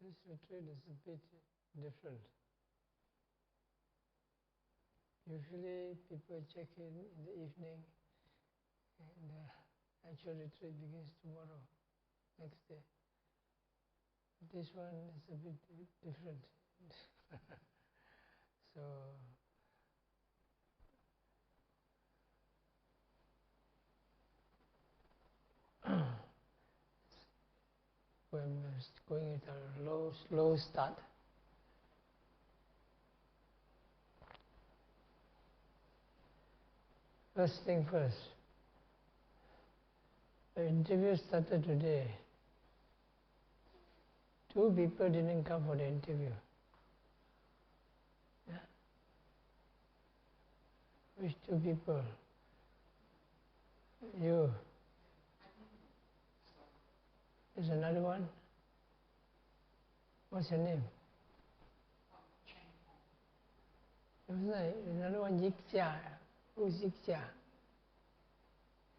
This retreat is a bit different. Usually people check in the evening and the actual retreat begins tomorrow, next day. This one is a bit different. So we're going at a slow start. First thing first, the interview started today. 2 people didn't come for the interview. Yeah? Which 2 people? You. There's another one. What's your name? There's another one, Yikja. Who's Yikja?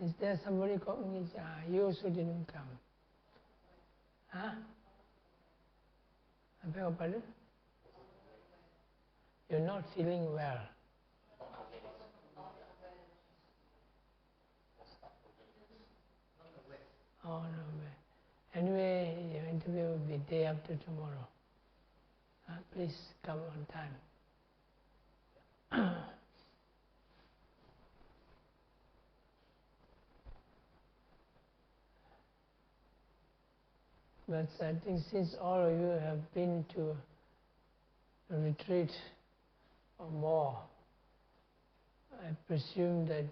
Is there somebody called Yikja? You also didn't come. Huh? I beg your pardon? You're not feeling well. Oh, no. Anyway, your interview will be day after tomorrow. Please come on time. But I think since all of you have been to a retreat or more, I presume that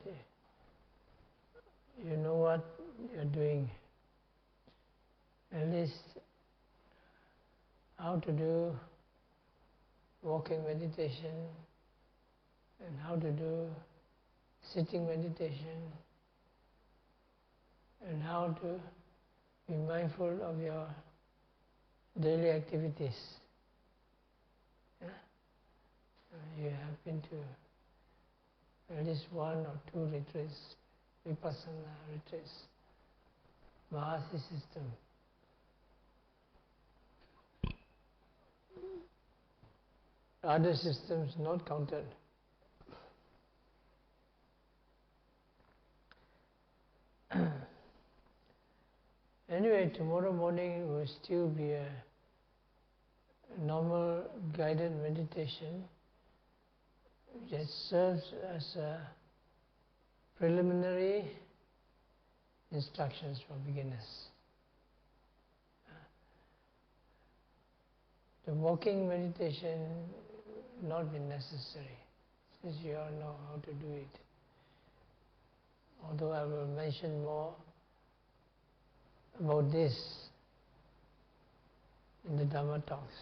you know what you're doing. At least how to do walking meditation and how to do sitting meditation and how to be mindful of your daily activities. Yeah? You have been to at least 1 or 2 retreats, Vipassana retreats, Mahasi system. Other systems not counted. Anyway, tomorrow morning will still be a normal guided meditation that serves as a preliminary instructions for beginners. The walking meditation not be necessary, since you all know how to do it. Although I will mention more about this in the Dhamma talks.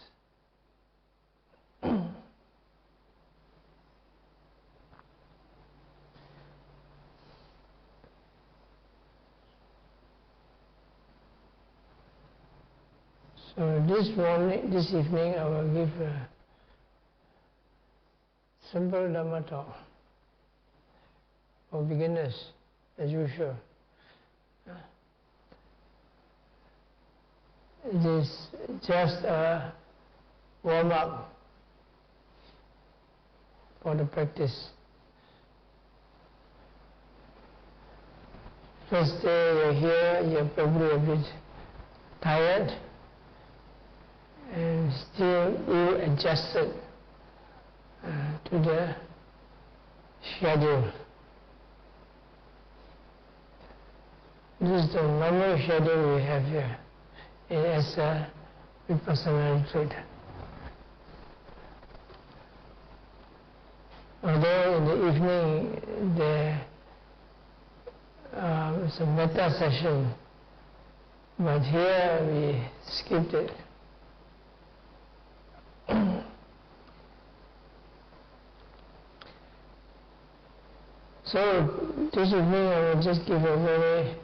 So this evening I will give a simple Dhamma talk for beginners, as usual. It is just a warm-up for the practice. First day you're here, you're probably a bit tired and still ill-adjusted to the schedule. This is the normal schedule we have here as a Vipassana retreat. Although in the evening there is a metta session, but here we skipped it. So this evening I will just give a very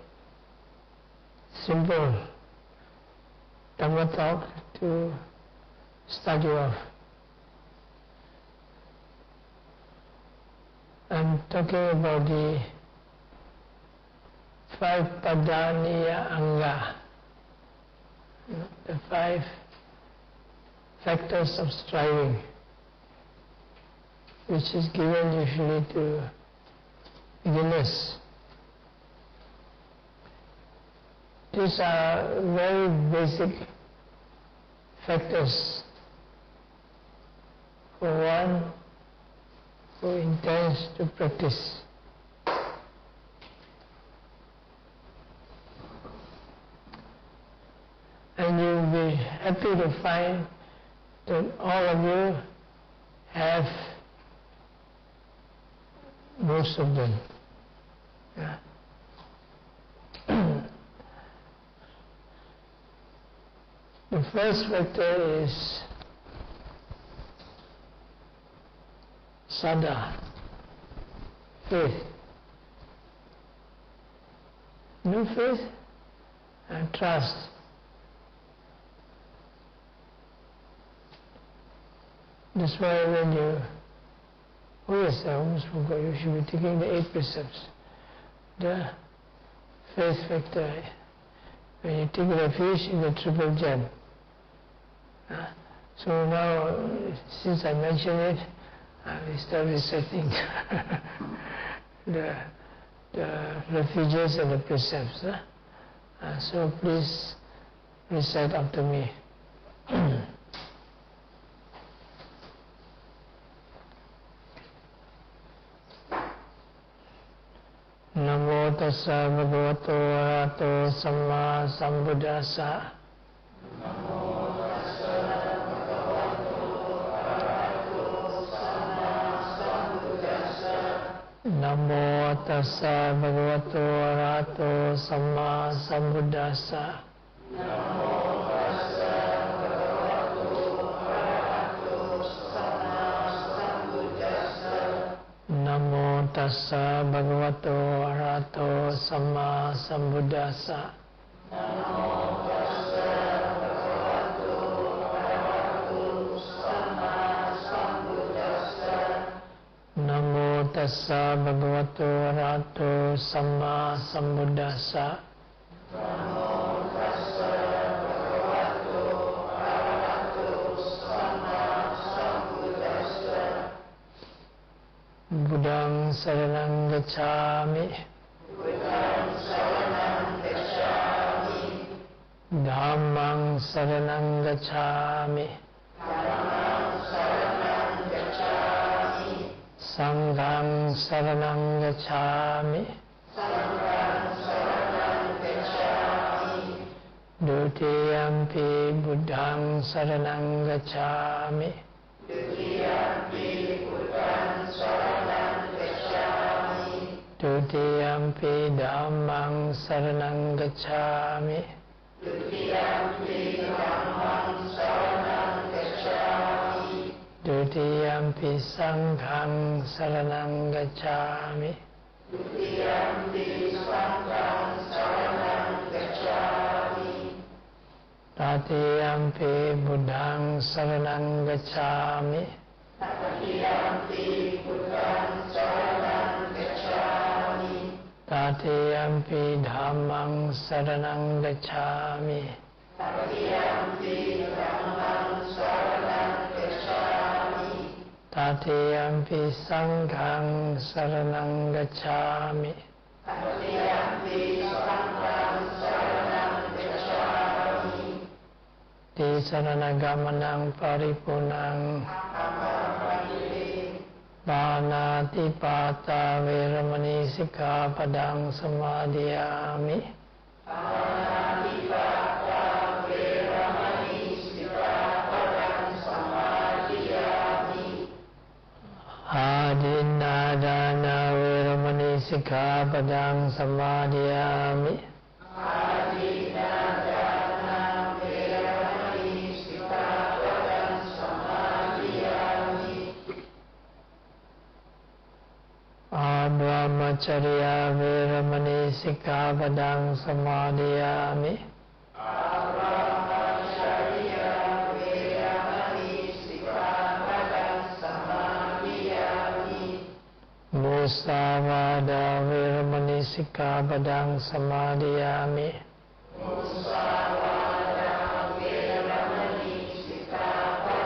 simple Dhamma talk to start you off. I'm talking about the 5 Padaniya Anga, the 5 factors of striving, which is given usually to beginners. These are very basic factors for one who intends to practice. And you'll be happy to find that all of you have most of them. Yeah. The first factor is saddha, faith. No faith and trust. That's why when you, oh yes, I almost forgot, you should be taking the 8 precepts. The faith factor, when you take refuge in the triple gem. So now, since I mentioned it, I will start reciting the refuges and the precepts. So please recite after me. Namo tassa bhagavato arahato samma sambuddhassa. Namo tassa bhagavato arahato samma sambuddhassa. Namo tassa bhagavato arahato samma sambuddhassa. Namo tassa bhagavato arahato samma sambuddhassa. Namo tassa bhagavato arahato samma sambuddhassa. Namo tassa bhagavato arahato samma sambuddhassa. Namo tassa bhagavato arahato samma sambuddhassa. Namo tassa bhagavato arahato samma sambuddhassa. Buddhaṃ saranam gacchāmi. Buddhaṃ saranam gacchāmi. Dhammaṃ saranam gacchāmi. Dhammaṃ saranam gacchāmi. Sanghaṃ saranam gacchāmi. Sanghaṃ saranam gacchāmi. Dutiyampi buddhaṃ saranam gacchāmi. Dutiyampi buddhaṃ saranam gacchāmi. Dutiyampi dhammaṃ saranam gacchāmi. Dutiyampi dhammaṃ saranam gacchāmi. Dutiyampi sanghaṃ saranam gacchāmi. Dutiyampi sanghaṃ saranam gacchāmi. Tatiyampi buddhaṃ saranam gacchāmi. Tatiyampi buddhaṃ saranam gacchāmi. Tatiyampi dhammaṃ saranam gacchāmi. Tatiyampi dhammaṃ saranam gacchāmi. Tatiyampi sanghaṃ saranam gacchāmi. Tatiyampi sanghaṃ saranam gacchāmi. Tisaranagamanaṃ paripurnaṃ. Pānāti pātā veramani sikkhapadang samadhiyāmi. Pānāti pātā veramani sikkhapadang samadhiyāmi. Ādinādāna veramani sikkhapadang samadhiyāmi. Ādinādāna veramani sikkhapadang samadhiyāmi. Brahmacharya veramani sikkhapadang samadhiyāmi. Brahmacharya veramani sikkhapadang samadhiyāmi. Musavāda veramani sikkhapadang samadhiyāmi. Musavāda veramani sikkhapadang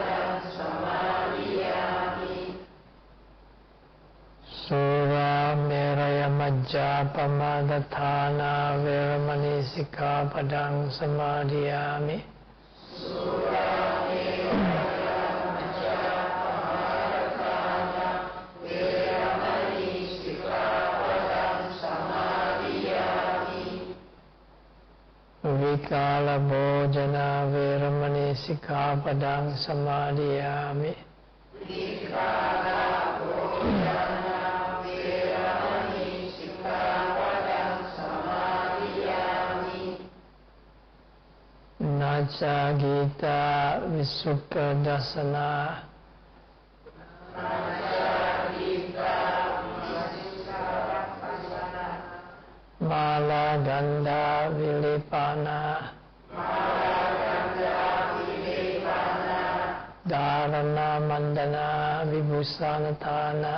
Vacca Pamadatthana Veramani Sikkhapadang Samadhiyami. Vikala Bhojana Veramani Sikkhapadang Samadhiyami. Vikala Bhojana Veramani Sikkhapadang Samadhiyami. Naca Gita Visukha Dasana. Mala Ganda Vilipana. Dharana Mandana Vibhusanatana.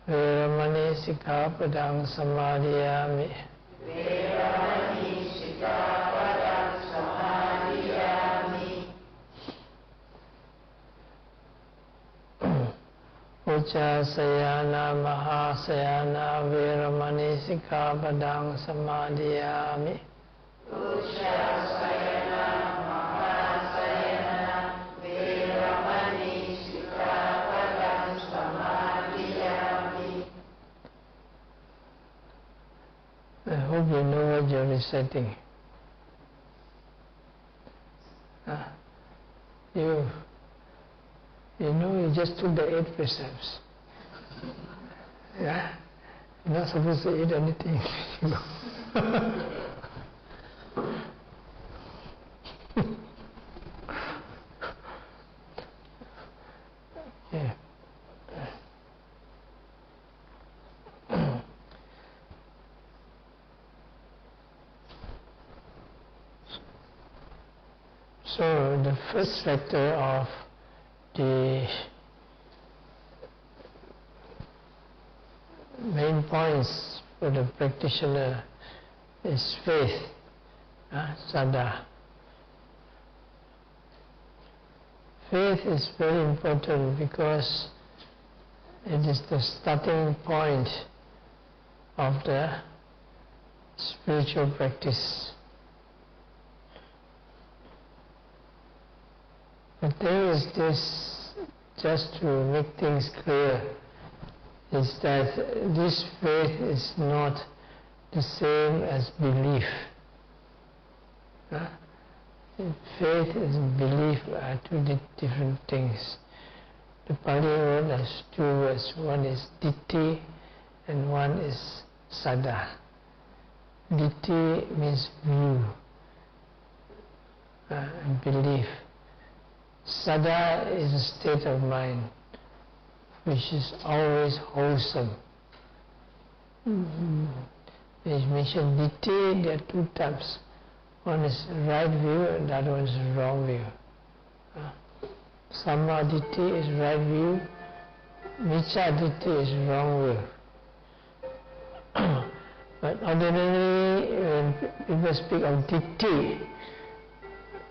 Veramani Sikkhapadang Samadhiyami. Uccasayana Mahasayana Veramani Sikkhapadang Samadhiyami. Uccasayana Mahasayana Veramani Sikkhapadang Samadhiyami. I hope you know what you're reciting. You know, you just took the 8 precepts. Yeah? You're not supposed to eat anything. Yeah. So the first factor of the main points for the practitioner is faith, saddha. Faith is very important because it is the starting point of the spiritual practice. But there is this, just to make things clear, is that this faith is not the same as belief. Faith and belief are two different things. The Pali word has 2 words. One is ditti and one is saddha. Ditti means view and belief. Saddha is a state of mind which is always wholesome. As mentioned, ditti, there are 2 types. One is right view and the other one is wrong view. Samma ditti is right view, micca ditti is wrong view. But ordinarily, when people speak of ditti,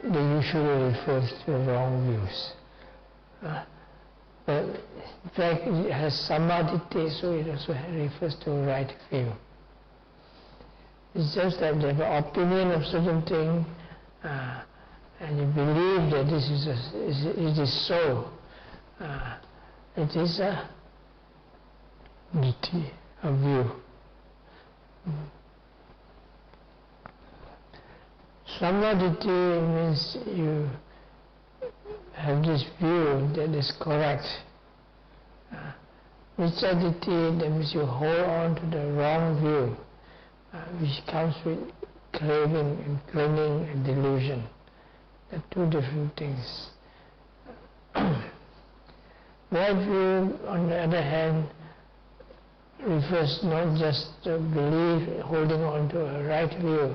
they usually refer to wrong views. But in fact, it has samadhi, so it also refers to right view. It's just that they have an opinion of certain thing, and you believe that this is it is so. It is a ditti, a view. Samadhi means you have this view that is correct. Micca-ditti, that means you hold on to the wrong view, which comes with craving and clinging and delusion. They're 2 different things. Right view, on the other hand, refers not just to belief, holding on to a right view.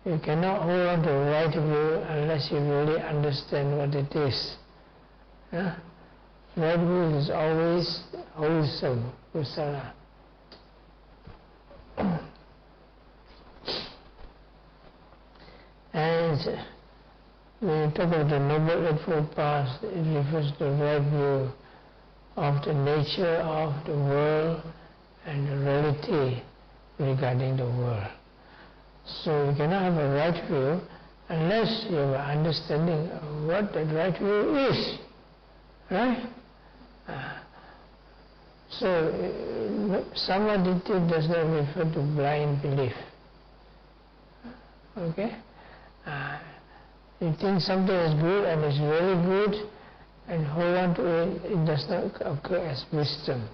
You cannot hold on to a right view unless you really understand what it is. Right view is always wholesome, kusala. And when you talk of the Noble Eightfold Path, it refers to the right view of the nature of the world and the reality regarding the world. So you cannot have a right view unless you have an understanding of what that right view is. Right? So samadhi does not refer to blind belief. Okay? You think something is good and it's really good and hold on to it, it does not occur as wisdom.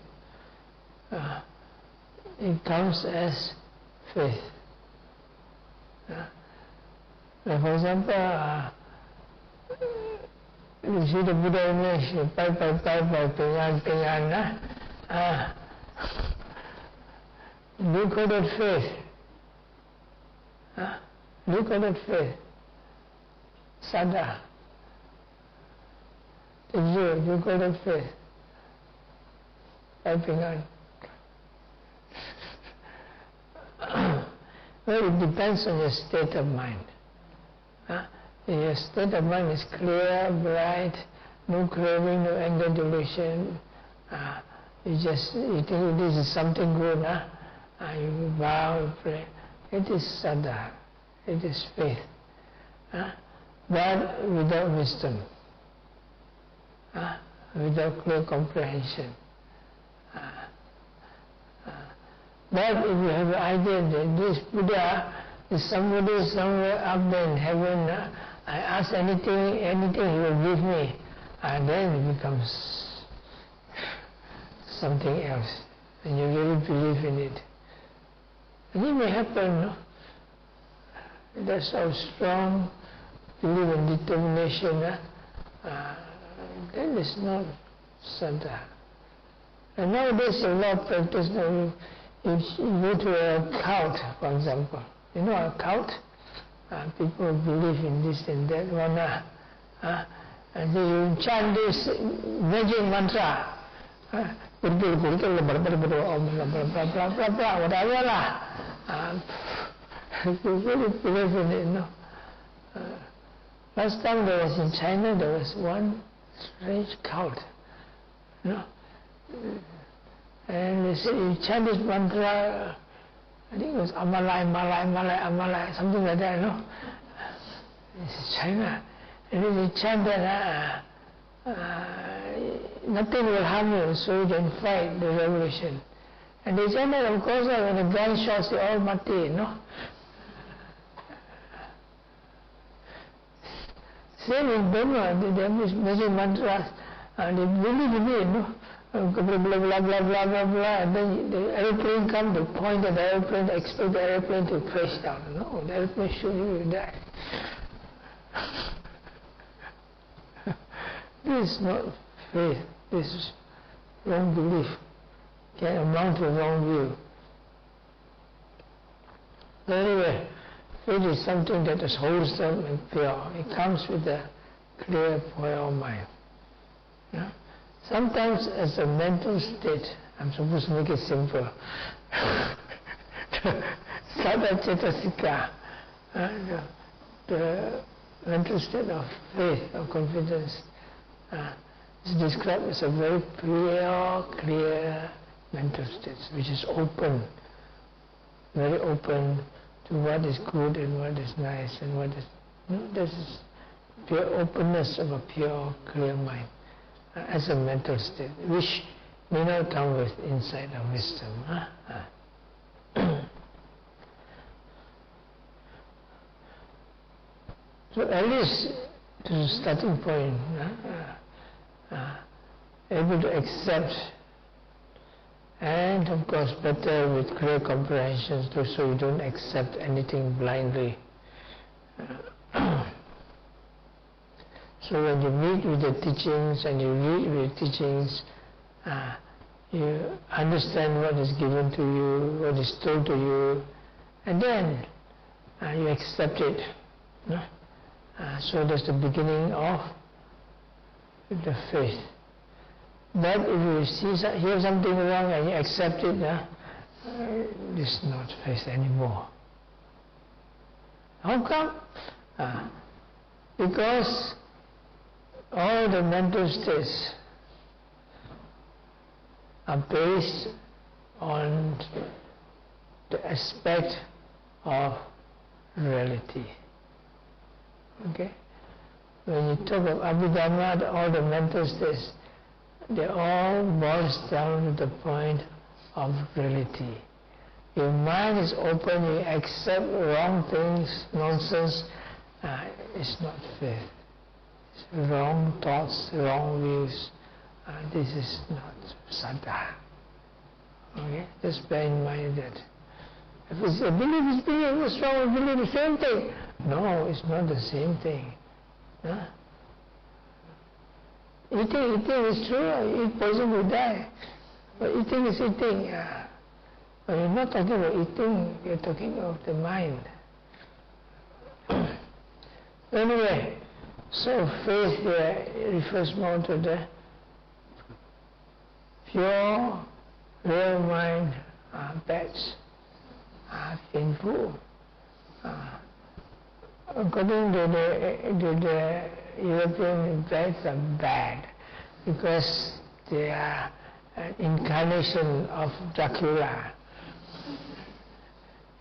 It comes as faith. Like for example, you see the Buddha image, pai, ping an, look at that faith. Look at that faith. Sada. Look at that faith. Pai, ping an. Well, it depends on your state of mind. If your state of mind is clear, bright, no craving, no anger, delusion, you think this is something good, you bow, you pray. It is sada, it is faith. But without wisdom, without clear comprehension. But if you have an idea that this Buddha is somebody somewhere up there in heaven, I ask anything he will give me, and then it becomes something else, and you really believe in it. And it may happen, no? That's how strong belief and determination, that is not sada. And nowadays a lot of practice now. You go to a cult, for example. You know a cult? People believe in this and that one. And they chant this magic mantra. Whatever lah. You really believe in it, no? Last time there was in China, there was one strange cult. No? And they said, you chant this mantra, I think it was Amalai, something like that, no? This is China. And then they chant that, nothing will harm you, so you can fight the revolution. And they chant that, of course, when the gunshots, they all mati, no? Same in Burma, they have this magic mantras, and they believe in it, no? Blah, blah, blah, blah, blah, blah, blah, and then the airplane comes, they point at the airplane, they expect the airplane to crash down. No, the airplane shoot you, you die. This is not faith, this is wrong belief, can amount to wrong view. But anyway, faith is something that is wholesome and pure. It comes with a clear, pure mind. Yeah? Sometimes as a mental state, I'm supposed to make it simple. Sada cetasika, the mental state of faith, of confidence, is described as a very pure, clear mental state, which is open, very open to what is good and what is nice and what is... this is pure openness of a pure, clear mind. As a mental state, which may not come with insight or wisdom. So at least to the starting point, able to accept, and of course better with clear comprehension too, so you don't accept anything blindly. So when you meet with the teachings and you read with teachings, you understand what is given to you, what is told to you, and then you accept it. So that's the beginning of the faith. But if you hear something wrong and you accept it, this is not faith anymore. How come? Because all the mental states are based on the aspect of reality. Okay? When you talk of Abhidhamma, all the mental states, they all boils down to the point of reality. Your mind is open, you accept wrong things, nonsense, it's not fair. It's wrong thoughts, wrong views, this is not saddha. Okay? Just bear in mind that. If it's a belief is belief, what's wrong with belief? The same thing. No, it's not the same thing. Huh? Eating is true, eat poison will die. But eating is eating. But you're not talking about eating, you're talking of the mind. Anyway, so faith here refers more to the pure, real mind, beds. Painful. According to the European, beds are bad because they are an incarnation of Dracula.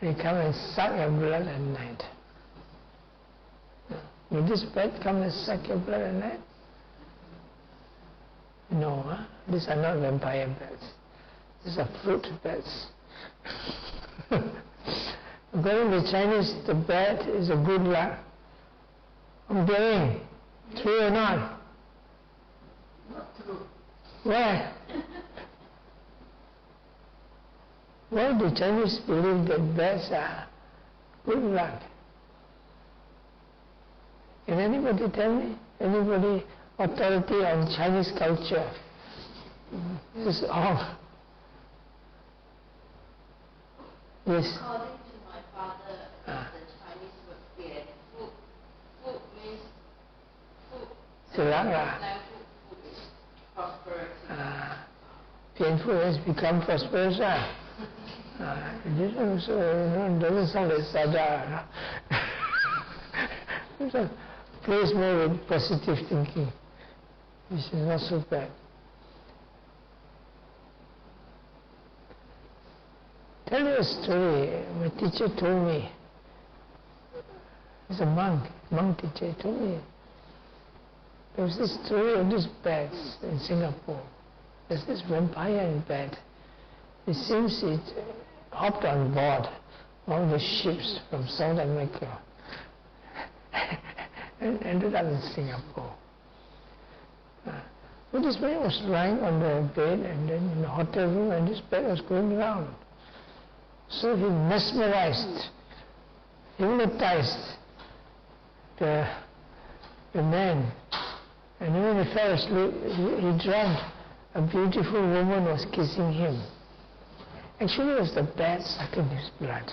They come and suck your blood at night. Will this bed come and suck your blood at night? No, these are not vampire beds. These are fruit beds. According to Chinese, the bed is a good luck. I'm getting true or not? Not true. Why? Why do Chinese believe that beds are good luck? Can anybody tell me? Anybody authority on Chinese culture? This is all. Yes. According to my father, the Chinese word "bian fu." Fu means food. Food is prosperity. Painful has become prosperous. This also doesn't sound like saddha. Plays more with positive thinking. This is not so bad. Tell you a story. My teacher told me. He's a monk teacher. He told me. There was this story of these bats in Singapore. There's this vampire in bed. It seems it hopped on board one of the ships from South America and ended up in Singapore. So this man was lying on the bed and then in the hotel room, and this bed was going round. So he mesmerized, hypnotized the man. And when he fell asleep, he dreamt a beautiful woman was kissing him. Actually, it was the bat sucking his blood.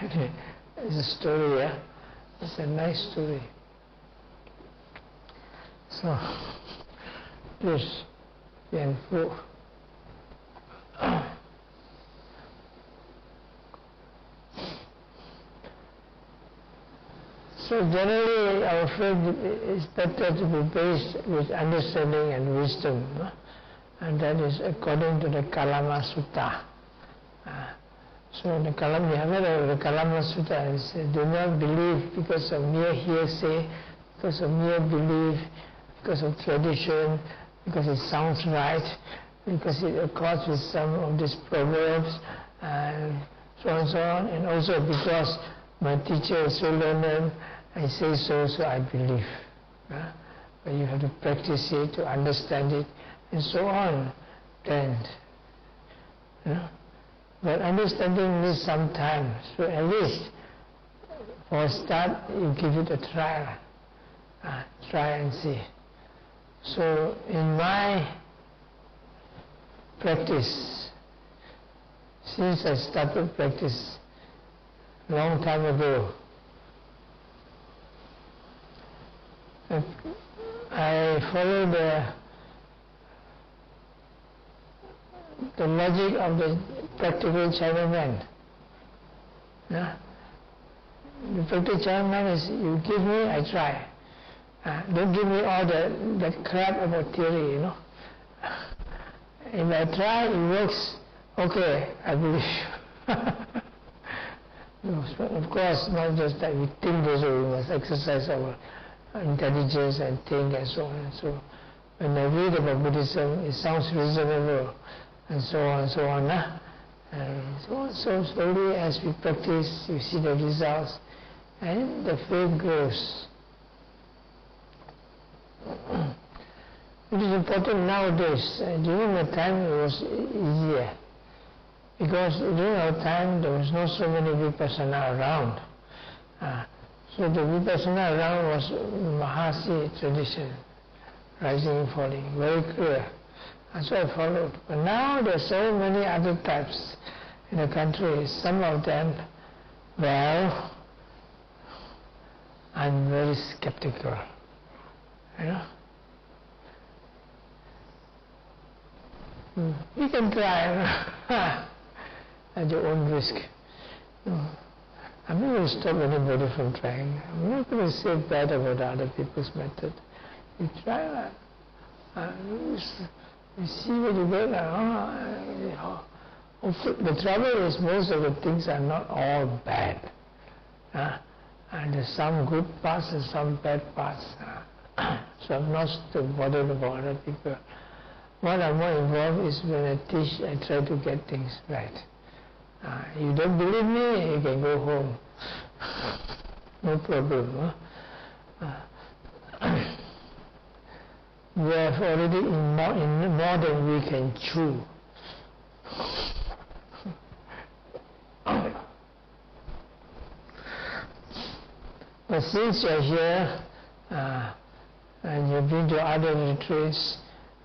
It's a story, yeah? It's a nice story. So, this painful. So generally our faith is better to be based with understanding and wisdom, and that is according to the Kalama Sutta. So the Kalama, you have heard of the Kalama Sutta, it says, do not believe because of mere hearsay, because of mere belief, because of tradition, because it sounds right, because it accords with some of these proverbs, and so on and so on, and also because my teacher is so learned, I say so, so I believe. But you have to practice it, to understand it, and so on. Then, but understanding needs some time. So at least, for a start, you give it a trial. Try and see. So in my practice, since I started practice long time ago, I follow the logic of the practical Chinaman. No? The practice Chaturanga is you give me, I try. Don't give me all that crap about theory, If I try, it works, okay, I believe you. No, of course, not just that we think this way, we must exercise our intelligence and think and so on and so on. When I read about Buddhism, it sounds reasonable and so on and so on. And so slowly as we practice, you see the results and the faith grows. It is important nowadays. During the time it was easier. Because during our time there was not so many vipassana around. So the vipassana around was Mahasi tradition, rising and falling, very clear. And so I followed. But now there are so many other types in the country. Some of them, well, I'm very skeptical. You can try at your own risk. I'm not going to stop anybody from trying. I'm not going to say bad about other people's method. You try you see what you get. The trouble is most of the things are not all bad. And there's some good parts and some bad parts. So I'm not too bothered about other people. What I'm more involved is when I teach, I try to get things right. You don't believe me, you can go home. No problem. We have already in more than we can chew. But since you're here and you've been to other retreats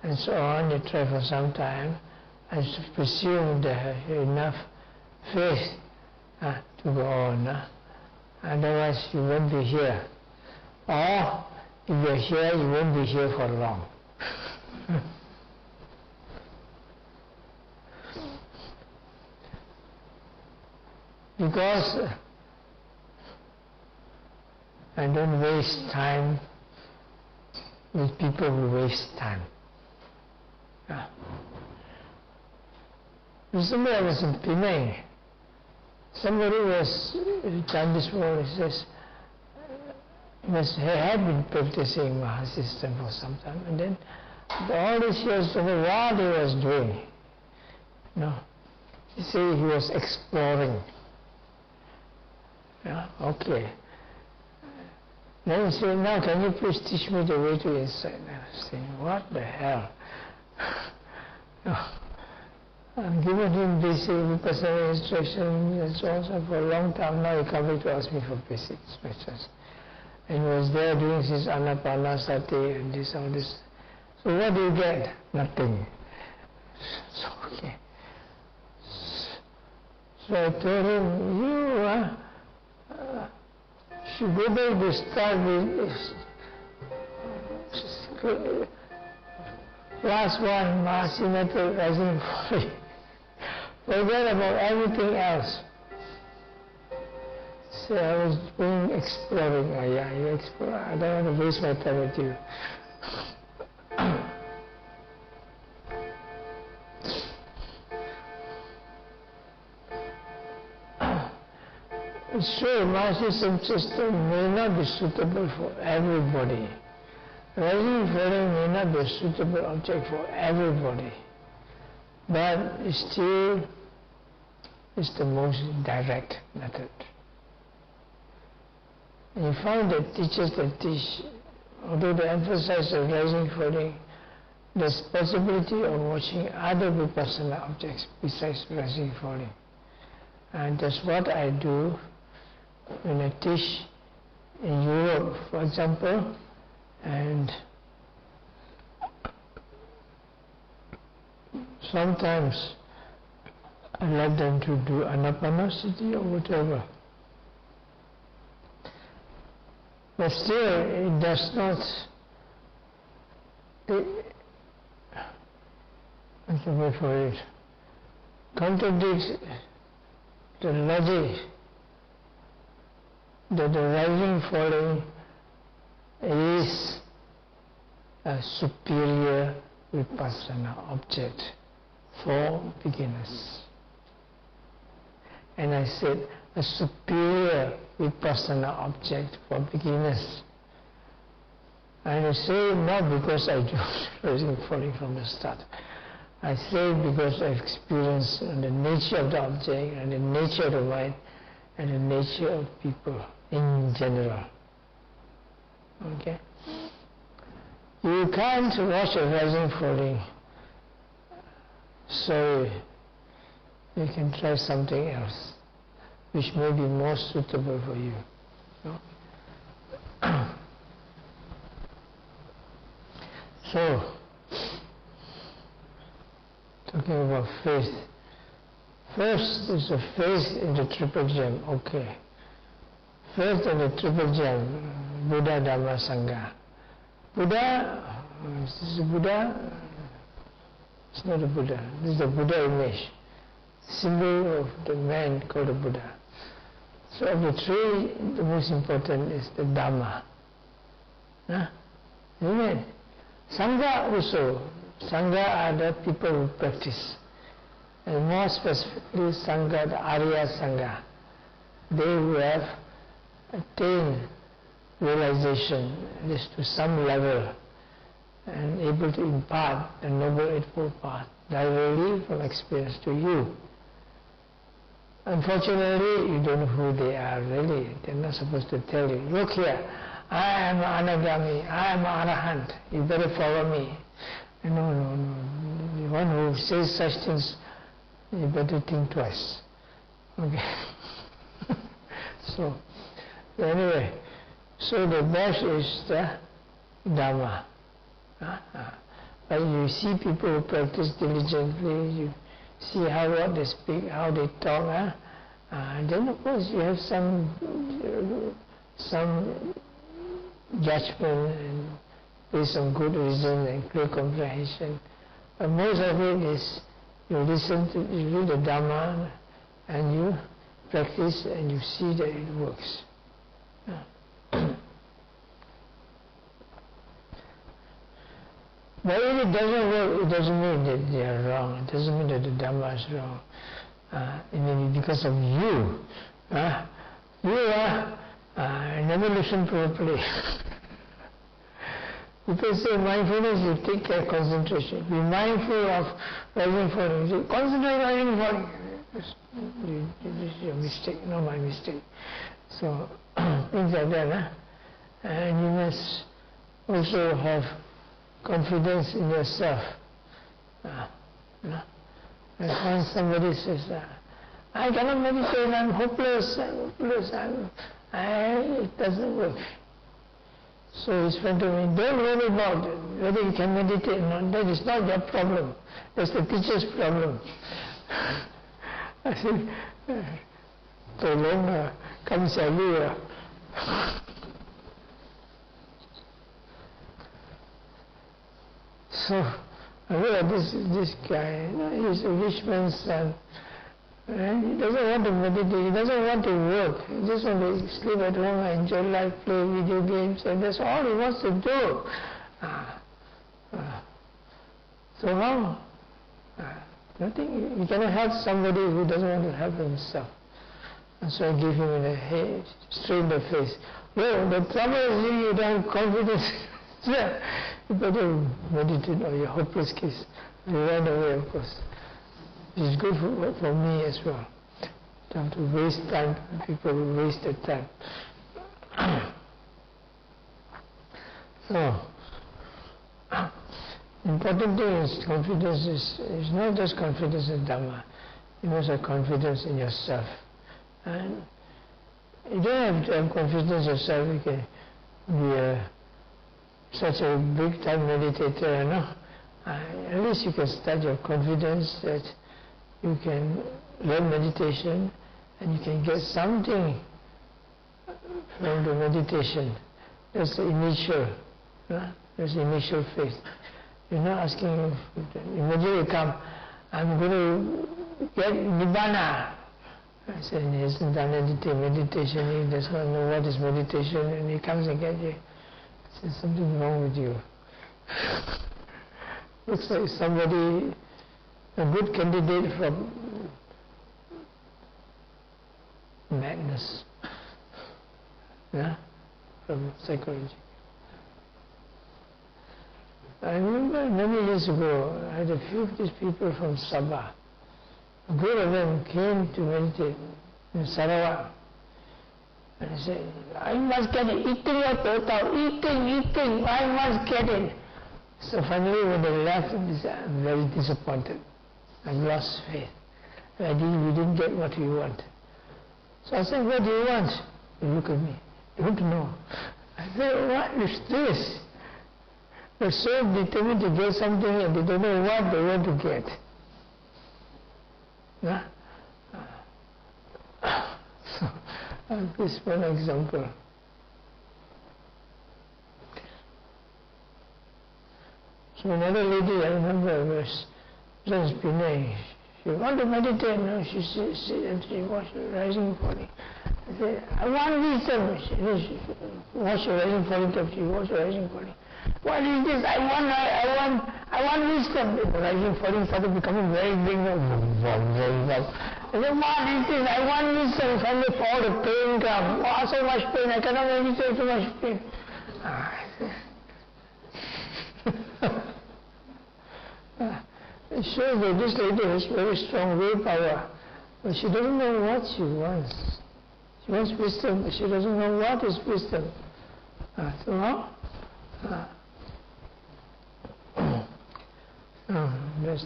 and so on, you try for some time, I presume that you have enough faith to go on. Otherwise you won't be here. Or if you're here, you won't be here for long. Because I don't waste time with people who waste time. Recently I was in Penang. Somebody was done this before. He says he had been practicing Mahasistem for some time, and then all these years don't know what he was doing. He said he was exploring. Okay. Then he said, now can you please teach me the way to insight? And I was saying, what the hell? I've given him basic vipassana instruction and so on for a long time. Now he comes to ask me for basic instructions. And he was there doing his anapanasati and this, all this. So what do you get? Nothing. So, okay. So I told him, you should go back to start with last one, Mahasi method, rising falling. Forget about everything else. So I was going exploring. Yeah, you explore. I don't want to waste my time with you. It's true, Mahasi system may not be suitable for everybody. Rising and falling may not be a suitable object for everybody. But still, it's the most direct method. And you find that teachers that teach, although they emphasize the rising and falling, there's possibility of watching other vipassana objects besides rising and falling. And that's what I do when I teach in Europe, for example, and sometimes I let them to do anapanasati or whatever. But still, it does not, what's the word for it, contradicts the logic that the rising falling is a superior vipassana object for beginners. And I said a superior vipassana object for beginners. And I say not because I do rising falling from the start. I say because I've experienced the nature of the object and the nature of the mind and the nature of people in general. Okay? You can't watch a rising falling. So you can try something else which may be more suitable for you. No? So, talking about faith. First is the faith in the triple gem. Okay. Faith in the triple gem, Buddha, Dhamma, Sangha. Buddha, this is a Buddha. It's not a Buddha. This is the Buddha image, symbol of the man called a Buddha. So of the three, the most important is the Dhamma. Huh? Amen. Sangha also. Sangha are the people who practice. And more specifically, Sangha, the Arya Sangha. They who have attained realization, at least to some level, and able to impart the Noble Eightfold Path directly from experience to you. Unfortunately, you don't know who they are really. They're not supposed to tell you, look here, I am Anagami, I am Arahant, you better follow me. No. The one who says such things, you better think twice. Okay? So, anyway, so the best is the Dhamma. But you see people who practice diligently, you see what they speak, how they talk, and then of course you have some judgment and based on good reason and clear comprehension. But most of it is you read the Dhamma and you practice and you see that it works. But if it doesn't work, it doesn't mean that they are wrong. It doesn't mean that the Dhamma is wrong. It may be because of you. You never listen properly. People say mindfulness, you take care of concentration. Be mindful of rising falling. You say, concentrate on rising falling. This is your mistake, not my mistake. So, things like that. And you must also have confidence in yourself. And when somebody says, I cannot meditate, I'm hopeless, it doesn't work. So his friend told me, don't worry about whether you can meditate or not. That is not your problem. That's the teacher's problem. I said, tolong kami saya. So, this guy, he's a rich man's son. And he doesn't want to meditate, he doesn't want to work. He just wants to sleep at home, enjoy life, play video games, and that's all he wants to do. So how? Nothing. You cannot help somebody who doesn't want to help himself. And so I give him in the head, straight in the face. Well, the trouble is you don't have confidence. You better meditate on your hopeless case. He ran away, of course. It's good for me as well. Don't have to waste time. People who waste their time. So, important thing is confidence is not just confidence in Dhamma. You must have confidence in yourself. And you don't have to have confidence in yourself. You can be such a big time meditator, you know. At least you can start your confidence that you can learn meditation and you can get something from the meditation. That's the initial, that's the initial faith. You're not asking, immediately come, I'm going to get Nibbana. I said, he hasn't done anything, meditation, he does not know what is meditation, and he comes and gets you. I said, something wrong with you. Looks like somebody, a good candidate from madness, yeah, from psychology. I remember many years ago, I had a few of these people from Sabah. A group of them came to meditate in Sarawak. And I said, I must get it, eating your total, eating, I must get it. So finally when they left, I'm very disappointed. I lost faith. We didn't get what we want. So I said, what do you want? They look at me, you want to know. I said, what is this? They're so determined to get something and they don't know what they want to get. Yeah? So, this is one example. So another lady, I remember, was just Pinay. She wanted to meditate, no? She watched rising and falling. I said, I want wisdom. She watched the rising and falling, she watched the rising and falling. What is this? I want wisdom. The rising falling started becoming very big. I said, what is this? I want wisdom. Suddenly all the pain comes. Oh, so much pain. I cannot meditate, so much pain. It shows that this lady has very strong willpower. But she doesn't know what she wants. She wants wisdom, but she doesn't know what is wisdom. That's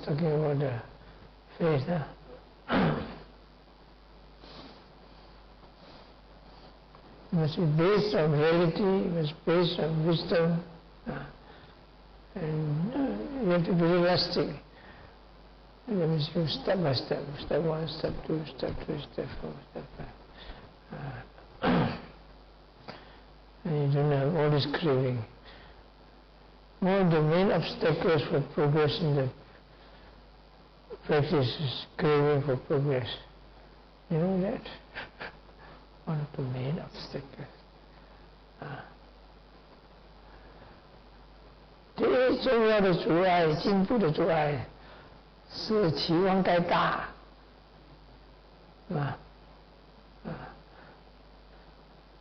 talking about the faith. It must be based on reality, it must be based on wisdom, and you have to be realistic. And that means you step by step, step one, step two, step three, step four, step five. And you don't have all this craving. One of the main obstacles for progress in the practice is craving for progress. You know that? One of the main obstacles. 第一重要的阻碍，进步的阻碍，是期望太大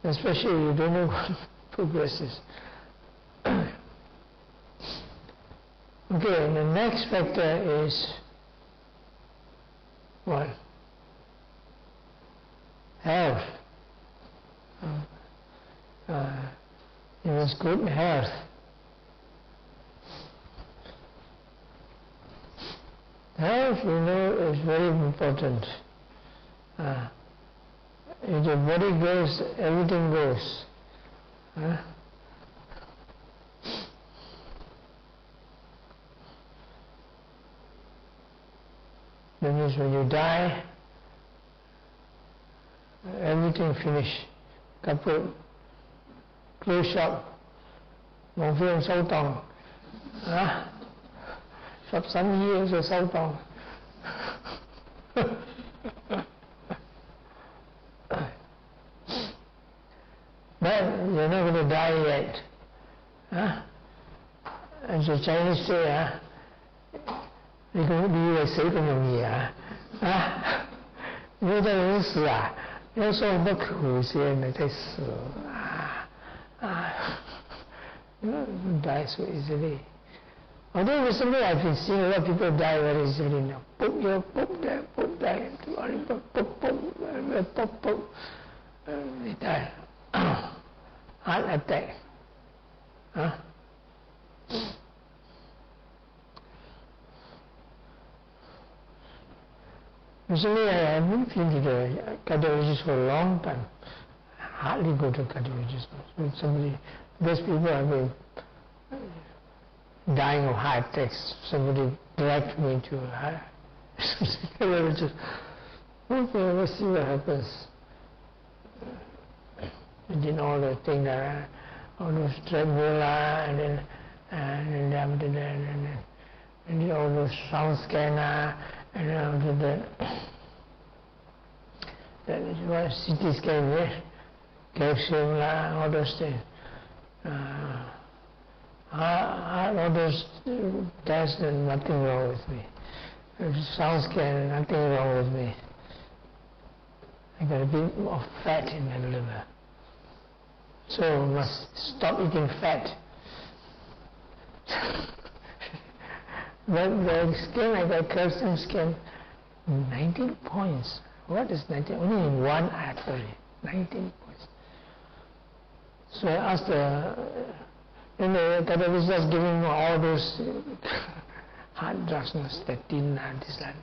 ，especially you don't know what progress is. Okay, and the next factor is what? Health. It was good health. Health, you know, is very important. If the body goes, everything goes. That means when you die, everything finished. Kaput, close shop, 冇費用收檔，13醫就收檔。But you're not going to die yet. As the Chinese say, 你以為死咁容易啊？你覺得容易死啊？有時候不苦些你在死You don't die so easily. Although recently I've been seeing a lot of people die very easily now. Pop here, pop there, pop there, pop, they die. Heart attack. Recently I haven't been to the cardiologist for a long time. I hardly go to cardiologist. Those people have been dying of heart attacks. Somebody dragged me to a cardiologist. Okay, let's see what happens. I did all the things that all those tremula and then all those sound scanner and after that that CT scan, calcium, all those things. All those tests, and nothing wrong with me. Sound scan, nothing wrong with me. I got a bit of fat in my liver, so must stop eating fat. But the scan, I got calcium scan, 19 points. What is 19? Only in one artery, 19 points. So I asked then the cardiologist was giving me all those heart drugs, statin, this, that.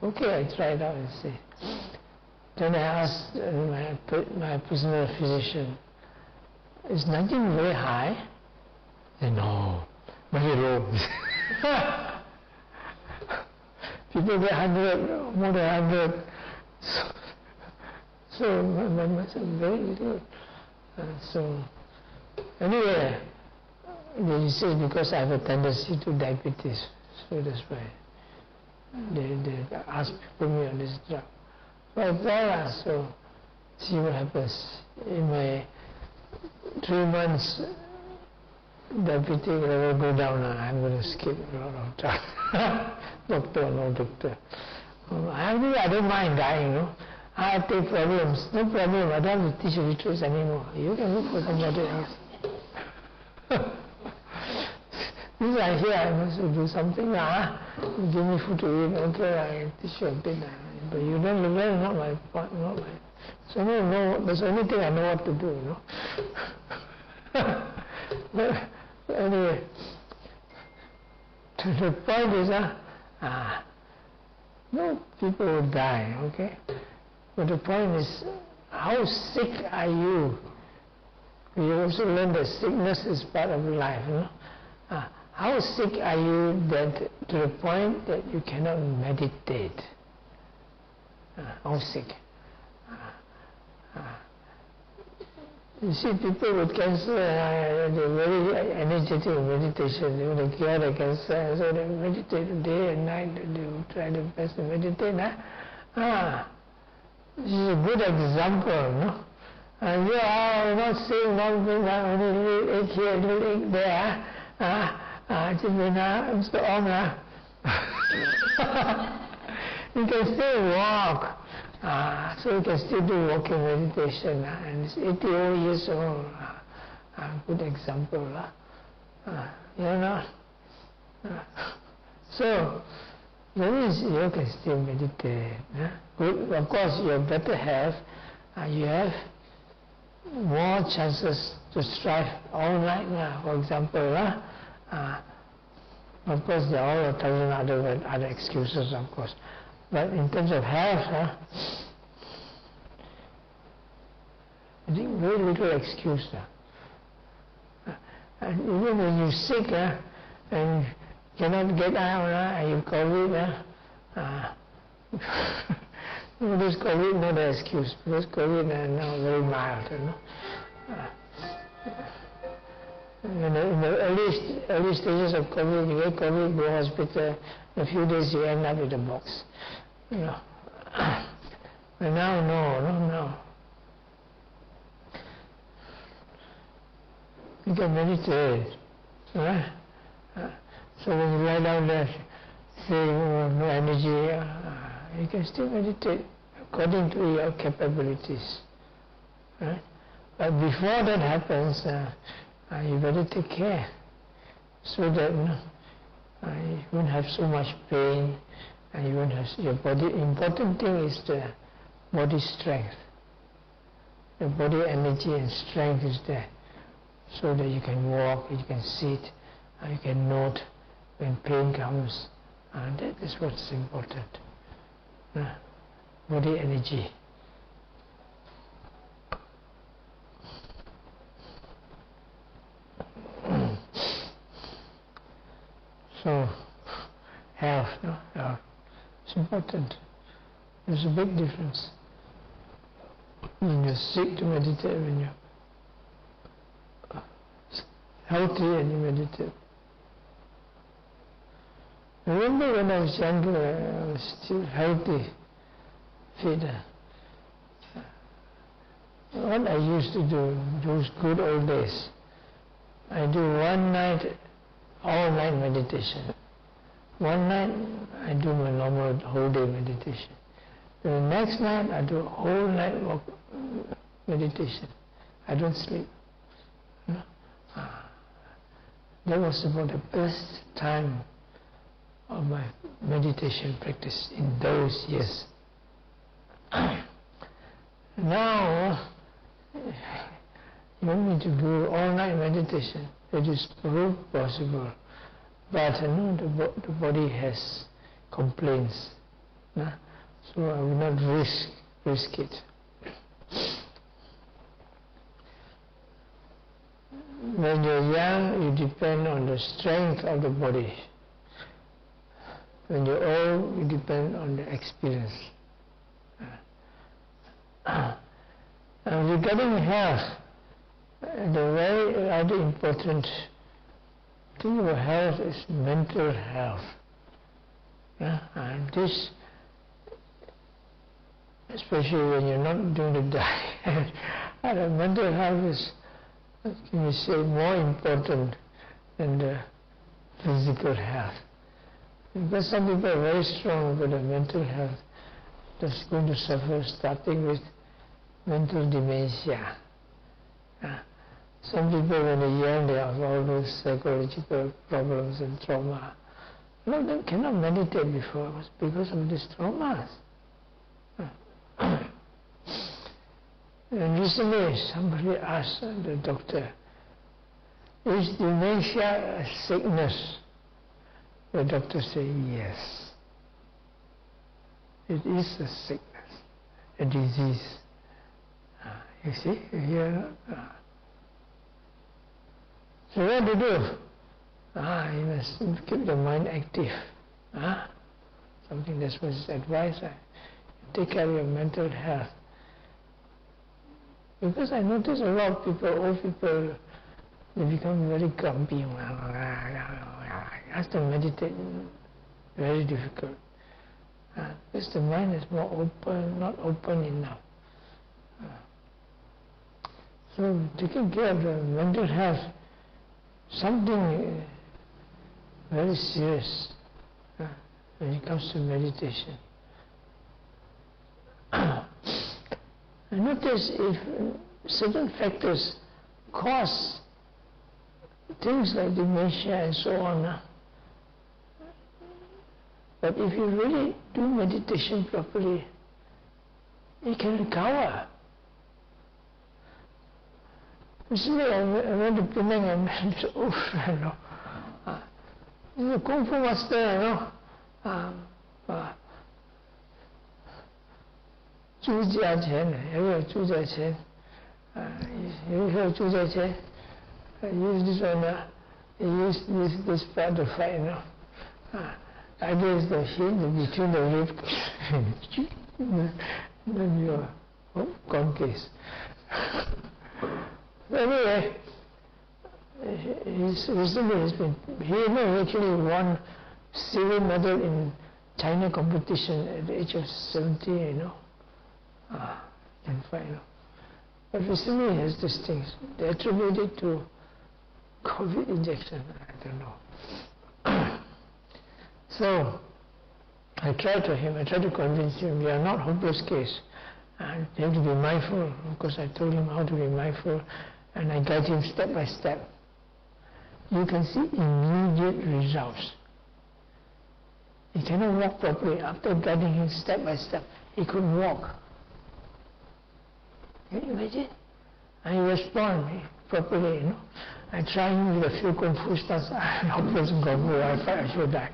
Okay, I tried out and see. Then I asked my personal physician, is 19 very high? He said, no, very low. People get 100, more than 100. So myself very little. So anyway, they say because I have a tendency to diabetes, so that's why they ask put me on this drug. So I try, so see what happens. In my 3 months, diabetes level go down, I'm going to skip a lot of drugs. Doctor, no doctor. I don't mind dying, I take problems, no problem, I don't have to teach retreats anymore. You can look for somebody else. Since I'm here, I must do something. Give me food to eat, okay, I teach you a bit. But you don't learn, not my part, not my... So no, that's the only thing I know what to do, But anyway, the point is, no, people will die, okay? But the point is, how sick are you? We also learn that sickness is part of life, how sick are you that to the point that you cannot meditate? How sick? You see, people with cancer, they're very energetic in meditation. They want to cure the cancer, so they meditate day and night. They will try their best to meditate. This is a good example, And you are not saying nothing, only little ache here, little ache there. You can still walk. So you can still do walking meditation, and it's 80 years old. Good example, So that means you can still meditate. Good. Of course, you have better health. You have more chances to strive all night. For example, of course, there are all 1,000 other excuses, of course. But in terms of health, I think very little excuse. And even when you're sick and cannot get out and you COVID, this COVID not an excuse, because COVID is now very mild. In the early stages of COVID, you get COVID, go to the hospital, in a few days you end up with a box. But now, no. You can meditate. So when you lie down there, say no energy, you can still meditate according to your capabilities. Right? But before that happens, you better take care so that you won't have so much pain, and you won't have your body. Important thing is the body strength. The body energy and strength is there, so that you can walk, you can sit, and you can note when pain comes. And that is what's important. Body energy. So, health, it's important. There's a big difference when you're sick to meditate, when you're healthy and you meditate. I remember when I was younger, I was still healthy. fit. What I used to do, those good old days, I do one night, all night meditation. One night I do my normal whole day meditation. The next night I do whole night meditation. I don't sleep. That was about the best time of my meditation practice in those years. Now, you want me to do all night meditation? It is possible, but the body has complaints, so I will not risk it. When you're young, you depend on the strength of the body. When you're old, you depend on the experience. Regarding health, the very other important thing about health is mental health. And this, especially when you're not doing the diet, and mental health is, can you say, more important than the physical health. Because some people are very strong with the mental health, that's going to suffer, starting with mental dementia. Some people when they're young, they have all those psychological problems and trauma. A lot of them cannot meditate because of these traumas. And recently somebody asked the doctor, is dementia a sickness? The doctor said yes. It is a sickness, a disease. You see, you hear? So what to do? You must keep the mind active. Something that was advice. Take care of your mental health. Because I notice a lot of people, old people, they become very grumpy. Ask them to meditate, very difficult. Because the mind is more open, not open enough. So taking care of the mental health, something very serious when it comes to meditation. I notice if certain factors cause things like dementia and so on, but if you really do meditation properly, you can recover. Recently I went to Penang and met an old friend. He's a Kung Fu master, 朱家钱，有没有朱家钱？有时候朱家钱 use this one, use this part to fight, idea is the hit between the ribs, then you are gone case. Anyway, recently he actually won silver medal in China competition at the age of 70, can find. But recently he has these things. They attribute it to COVID injection. I don't know. So I tried to convince him, we are not hopeless case. And you have to be mindful. Of course, I told him how to be mindful, and I guide him step by step. You can see immediate results. He cannot walk properly. After guiding him step by step, he could walk. Can you imagine? And he responds properly, I try him with a few Kung Fu stance. I'm hopeless in Kung Fu. I thought I should die.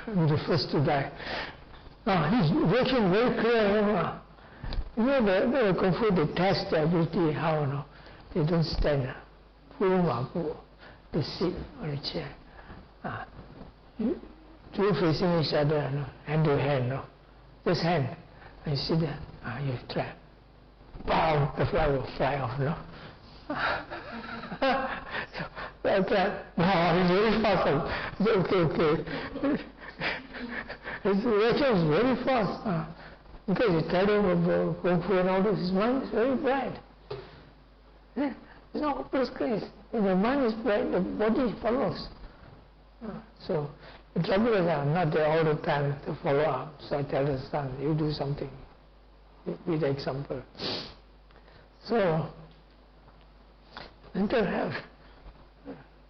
I'm the first to die. He's working very clear. The Kung Fu, they test the ability, how, they don't stand. They sit on a chair. Two facing each other, hand to hand, this hand, and you sit there, you try. Bow, the fly will fly off, So I tried, it's very fast. Okay. His reaction is very fast. Because you tell him about Kung Fu and all this, his mind is very bright. Yeah? It's not hopeless case. When the mind is bright, the body follows. So the trouble is I'm not there all the time to follow up. So I tell the son, you do something. Be the example. So mental health,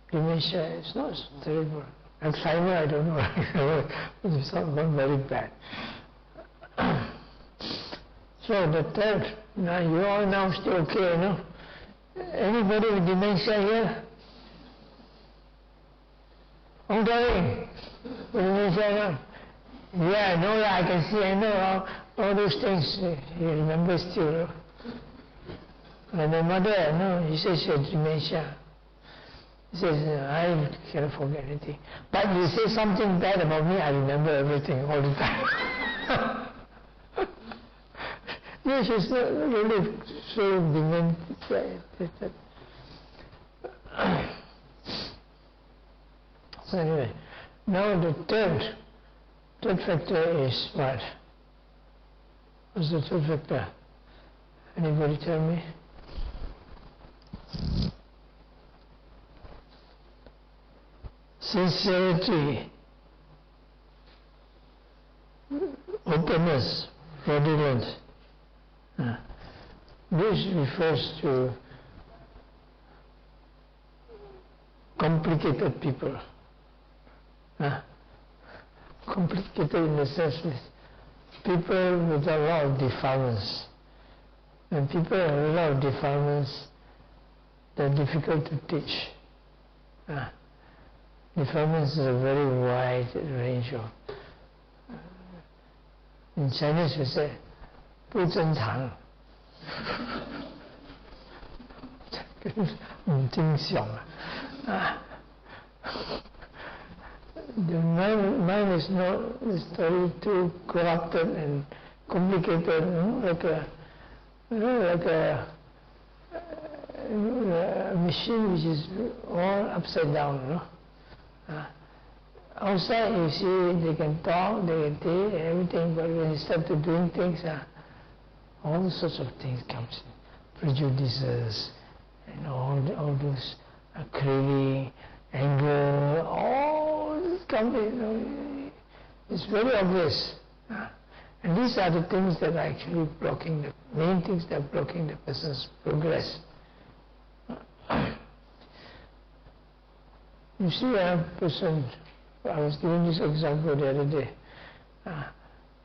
dementia, it's not terrible. Alzheimer, I don't know. It's not very bad. So the third, now you all now still okay, you know? Anybody with dementia here? Oh, darling, dementia, yeah, I know, I can see, I know all those things. You remember still. And my mother, no, she says she has dementia. She says, I cannot forget anything. But you say something bad about me, I remember everything all the time. Yeah, she's not really so dementia. So anyway, now the third factor is what? What's the third factor? Anybody tell me? Sincerity, openness, readiness. This refers to complicated people. Complicated in the sense with people with a lot of defilements. When people have a lot of defilements, they're difficult to teach. Defilements is a very wide range of. In Chinese we say, 不正常. 唔正常啊. The mind is not very too corrupted and complicated, like a machine which is all upside down. Outside you see they can talk, they can think and everything, but when you start to doing things, all sorts of things comes in. Prejudices, and all those craving, anger, all this comes in. It's very obvious. And these are the things that are actually blocking, the main things that are blocking the person's progress. You see a person, I was giving this example the other day.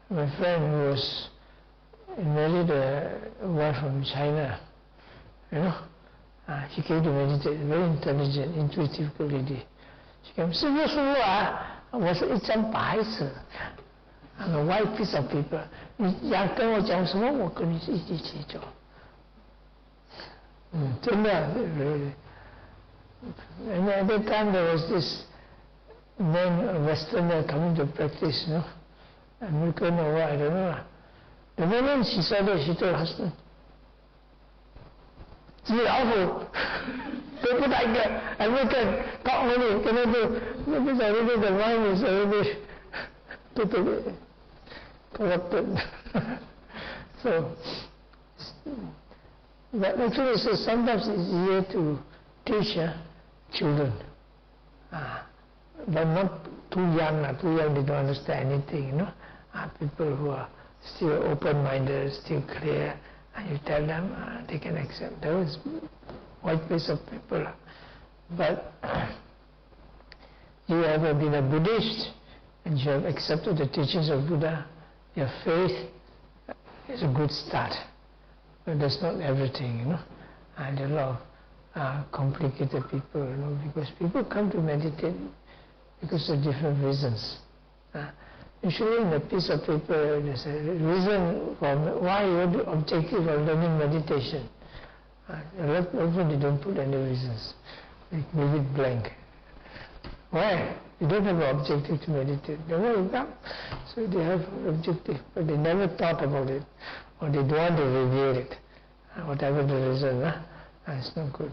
My friend who was married a wife from China, she came to meditate, very intelligent, intuitive lady. She came, 师父啊，我是一张白纸 ，I'm a white piece of paper. 你要跟我讲什么，我跟你一起做。真的。And at that time there was this man, a Westerner, coming to practice, American or what, I don't know. The moment she saw that, she told her husband, 纸老虎，对不带个 American talk only, cannot do. Because already the mind is already totally corrupted. So, but actually, so sometimes it's easier to teach children, but not too young. Too young they don't understand anything. People who are still open-minded, still clear, and you tell them they can accept. There is white piece of people. But you have been a Buddhist and you have accepted the teachings of Buddha. Your faith is a good start, but that's not everything. And a lot of complicated people, because people come to meditate because of different reasons. Usually in a piece of paper there's a reason for why you want the objective of learning meditation. Often they don't put any reasons. They leave it blank. Why? You don't have an objective to meditate. They want to come, so they have an objective, but they never thought about it, or they don't want to reveal it. Whatever the reason, it's not good.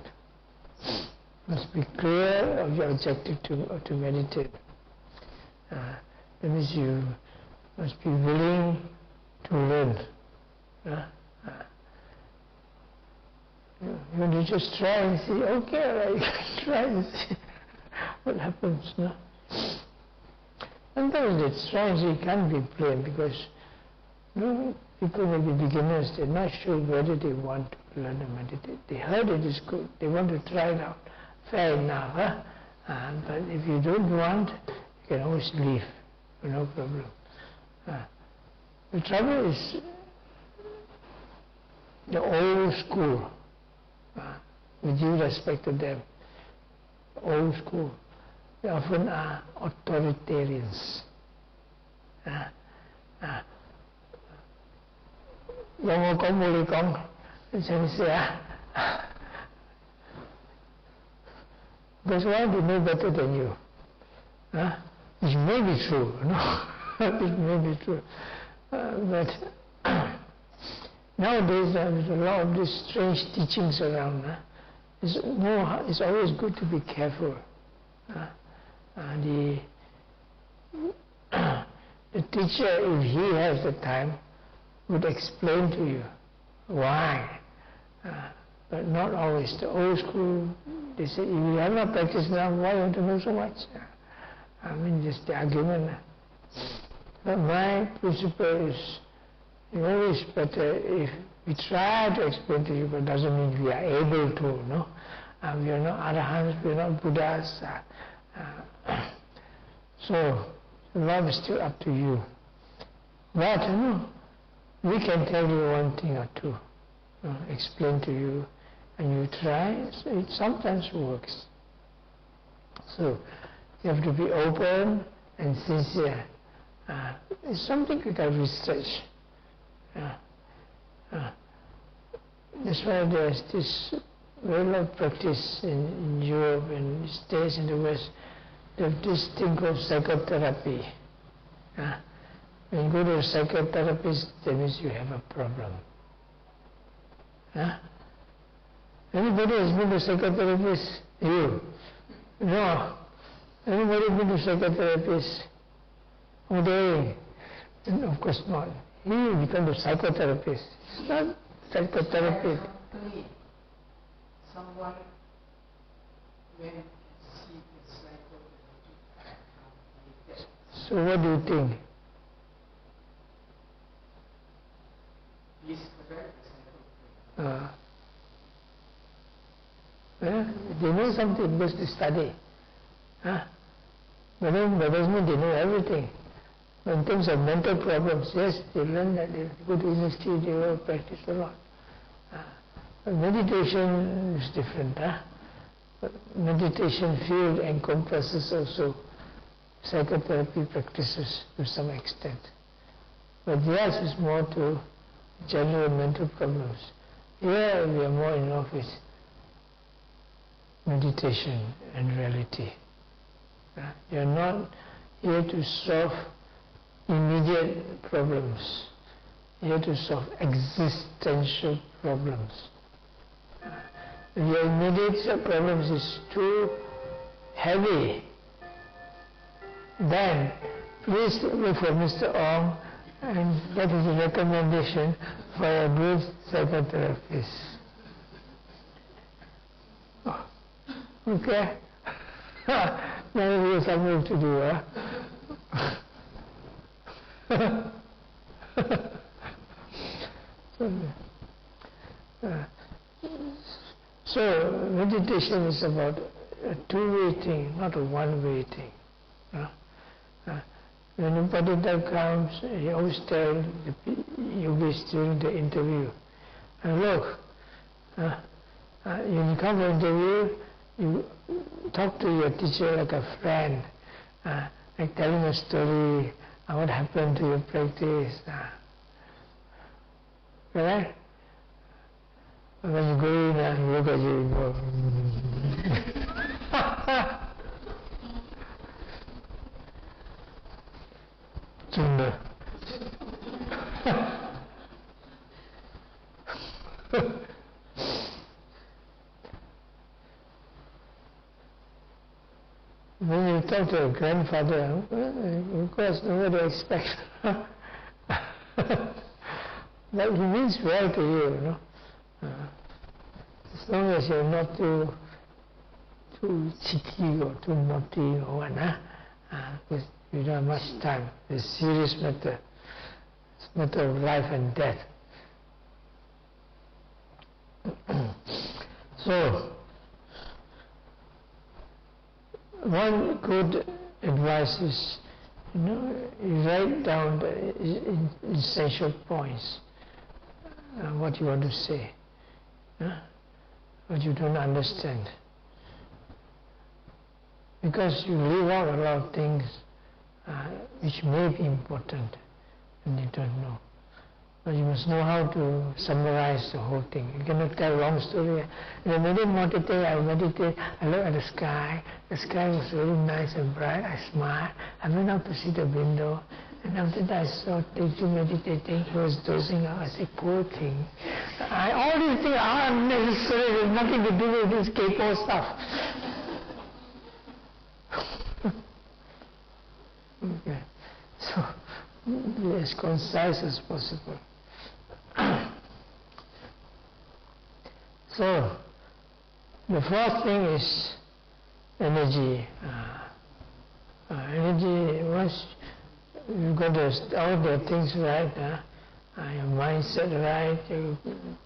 Must be clear of your objective to meditate. That means you must be willing to learn. When you just try and see, okay, I try and see what happens. No? Sometimes it's strange, it can't be plain because people may be beginners, they're not sure whether they want to learn to meditate. They heard it is good, they want to try it out. Fair enough, but if you don't want, you can always leave, no problem. The trouble is the old school, with due respect to them, the old school, they often are authoritarians. Yang có muli con sen sia. Because why they know better than you? It may be true, no? It may be true. But nowadays there's a lot of these strange teachings around. It's always good to be careful. The teacher, if he has the time, would explain to you why, but not always. The old school, they say, if you have not practiced now, why you want to know so much? I mean, just the argument. But my principle is, it's always better if we try to explain to you, but doesn't mean we are able to, no? We are not Arahants, we are not Buddhas. So, the Lord is still up to you. But, we can tell you one thing or two, explain to you, and you try, so it sometimes works. So, you have to be open and sincere. It's something like a research. That's why there's this very lot of practice in Europe and States in the West. They have this thing called psychotherapy. When you go to a psychotherapist, that means you have a problem. Anybody has been to a psychotherapist? You? No. Anybody been to a psychotherapist? Oh, they? Of course not. He becomes a psychotherapist. It's not psychotherapy. Someone when see the psychotherapy. So what do you think? He's correct. They know something because they study. But then that doesn't mean they know everything. But in terms of mental problems, yes, they learn that, they go to university, they will practice a lot. But meditation is different. But meditation field encompasses also psychotherapy practices to some extent. But theirs is more to general mental problems. Here we are more in love with meditation and reality. You are not here to solve immediate problems. You have to solve existential problems. If your immediate problems is too heavy, then please look for Mr. Ong and get his recommendation for a good psychotherapist. Okay? Now we have something to do, So meditation is about a two-way thing, not a one-way thing. When a Padita comes, he always tells the yogis during the interview, look, when you come for interview, you talk to your teacher like a friend, like telling a story, what happened to your practice. Right? When you go in and look at you, go. Tunda. When you talk to a grandfather, of course nobody expects But he means well to you, you know. As long as you're not too cheeky or too naughty or what, because you don't have much time. It's a serious matter. It's a matter of life and death. So, one good advice is, you write down the essential points, what you want to say, what you don't understand. Because you leave out a lot of things which may be important and you don't know. But you must know how to summarize the whole thing. You cannot tell a long story. When I meditate, I look at the sky was very nice and bright, I smiled, I went out to see the window, and after that I saw Teju meditating, he was dozing out, I said, poor thing. All these things are unnecessary, there's nothing to do with this K-pop stuff. Okay, so be as concise as possible. So, the fourth thing is energy. Energy, once you got all the things right, your mindset right, your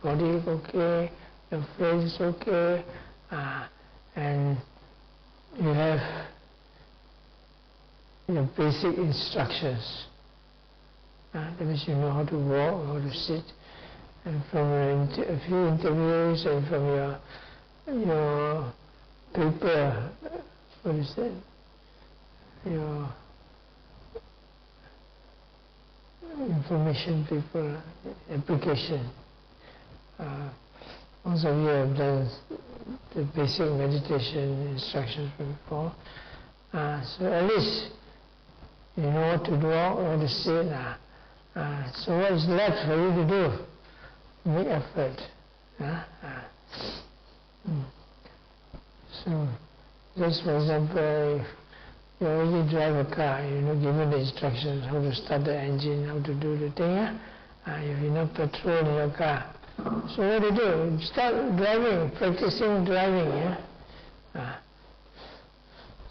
body is okay, your face is okay, and you have your basic instructions. That means you know how to walk, how to sit, and from a few interviews and from your paper, what is that? Your information paper application. Most of you have done the basic meditation instructions before. So at least you know what to do, what to sit. So what is left for you to do? Make effort. So, just for example, if you already drive a car, given the instructions how to start the engine, how to do the thing, you have enough petrol in your car. So what do you do? You start driving, practicing driving.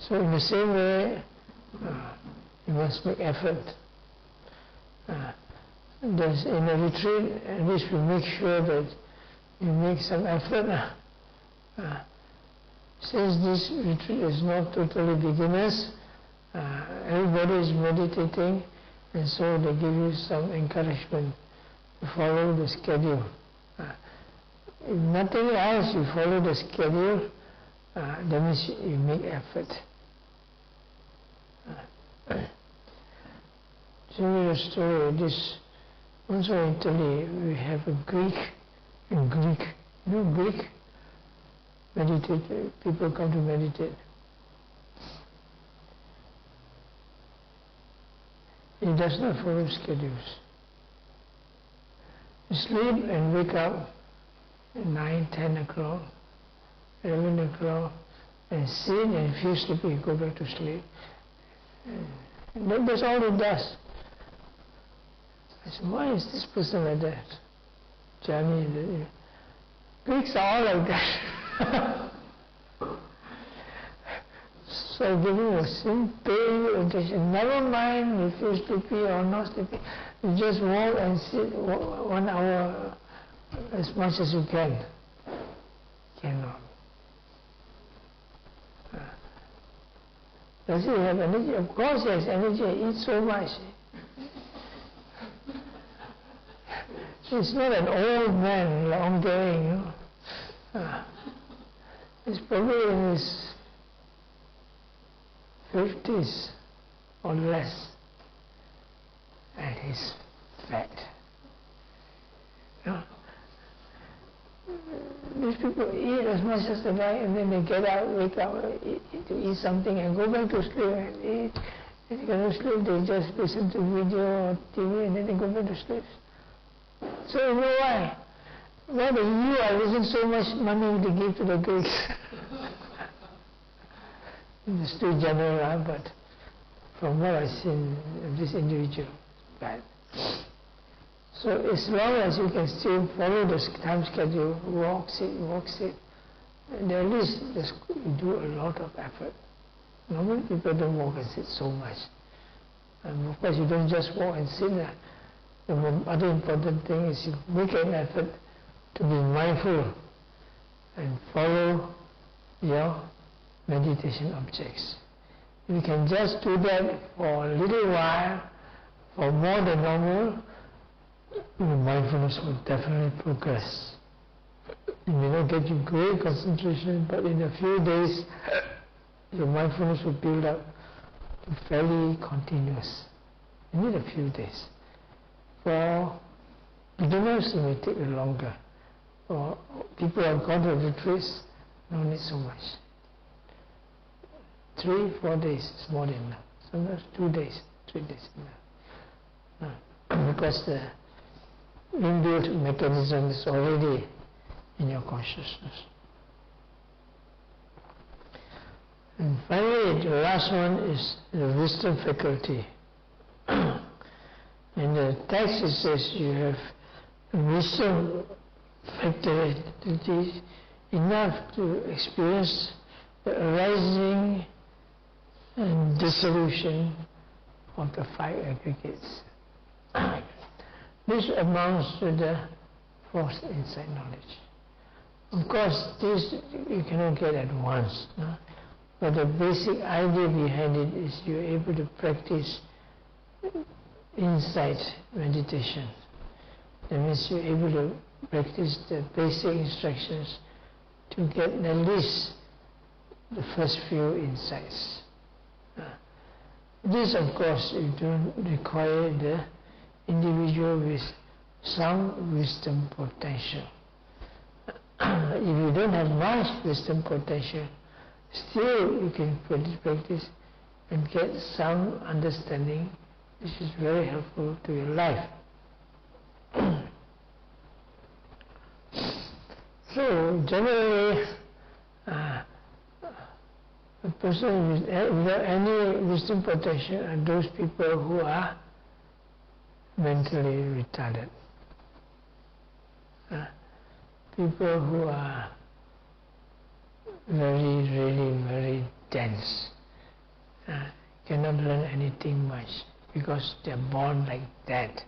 So in the same way, you must make effort. There's in a retreat, at least we make sure that you make some effort. Since this retreat is not totally beginners, everybody is meditating, and so they give you some encouragement to follow the schedule. If nothing else, you follow the schedule, that means you make effort. To tell you a story, also in Italy, we have a Greek, meditate, people come to meditate. He does not follow schedules. You sleep and wake up at 9, 10 o'clock, 11 o'clock, and sit and feel sleepy, go back to sleep. And that's all he does. I said, why is this person like that? Johnny, Greeks are all like that. So give him a simple attention. Never mind if you're sleepy or not sleepy. You just walk and sit 1 hour as much as you can. Cannot. Does he have energy? Of course he has energy. He eats so much. He's not an old man, long going. He's probably in his 50s or less, and he's fat. These people eat as much as they like, and then they get out, wake up, to eat something, and go back to sleep and eat. If they go to sleep, they just listen to video or TV, and then they go back to sleep. So you know why? Why the EU are losing so much money to give to the Greeks? It's too general, but from what I've seen, this individual, bad. So as long as you can still follow the time schedule, walk, sit, and at least you do a lot of effort. Normally people don't walk and sit so much. And of course you don't just walk and sit. The other important thing is you make an effort to be mindful and follow your meditation objects. If you can just do that for a little while, for more than normal, your mindfulness will definitely progress. It may not get you great concentration, but in a few days, your mindfulness will build up to fairly continuous. You need a few days. For beginners, it may take longer. For people who have gone to retreats, no need so much. 3-4 days is more than enough. Sometimes 2 days, 3 days enough. Because the inbuilt mechanism is already in your consciousness. And finally, the last one is the wisdom faculty. In the text it says you have wisdom faculty enough to experience the arising and dissolution of the 5 aggregates. This amounts to the fourth insight knowledge. Of course, this you cannot get at once, no? But the basic idea behind it is you're able to practice insight meditation. That means you're able to practice the basic instructions to get at least the first few insights. This, of course, you don't require the individual with some wisdom potential. If you don't have much wisdom potential, still you can practice and get some understanding, which is very helpful to your life. So generally, a person without any wisdom potential are those people who are mentally retarded. People who are very dense, cannot learn anything much because they are born like that.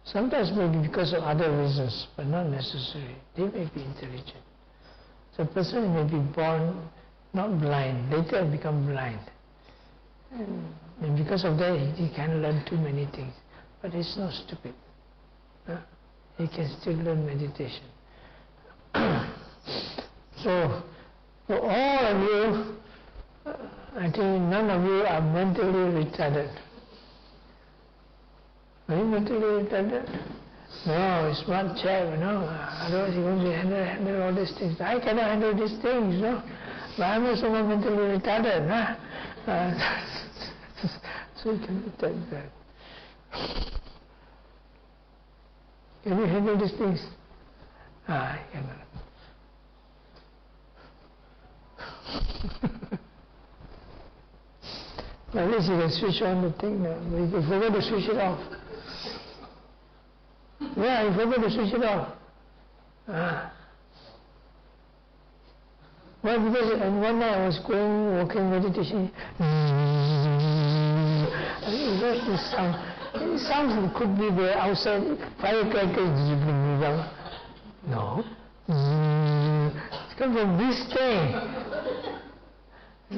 Sometimes maybe because of other reasons, but not necessarily. They may be intelligent. So a person may be born not blind, later become blind. And because of that, he can learn too many things. But he's not stupid. He can still learn meditation. So, for all of you, I think none of you are mentally retarded. Are you mentally retarded? No, smart chap, otherwise he won't be handle all these things. I cannot handle these things, but I'm also not mentally retarded. So you can detect that. Can you handle these things? I cannot. At least you can switch on the thing now. You forget to switch it off. Yeah, you forget to switch it off. Well, because one night I was walking meditation. I heard this sound. It sounds it could be the outside firecrackers. No. It comes from this thing.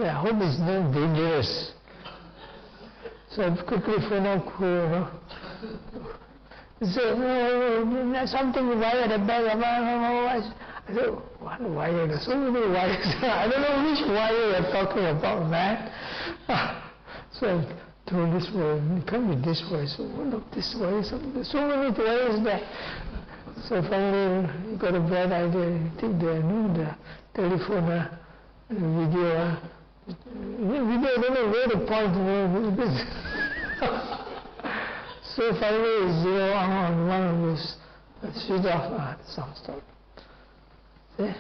I hope it's not dangerous. So I quickly phone out, So, something wired at the back of my. I said, what wire? There's so many wires. I don't know which wire you're talking about, man. So I told this wire, it can't be this wire. So look, this wire, so many wires there. So finally, you got a bad idea. You take the telephone, the video. Video, I don't know where to point. So finally, zero on one of those. Switch off. The sound stopped. See?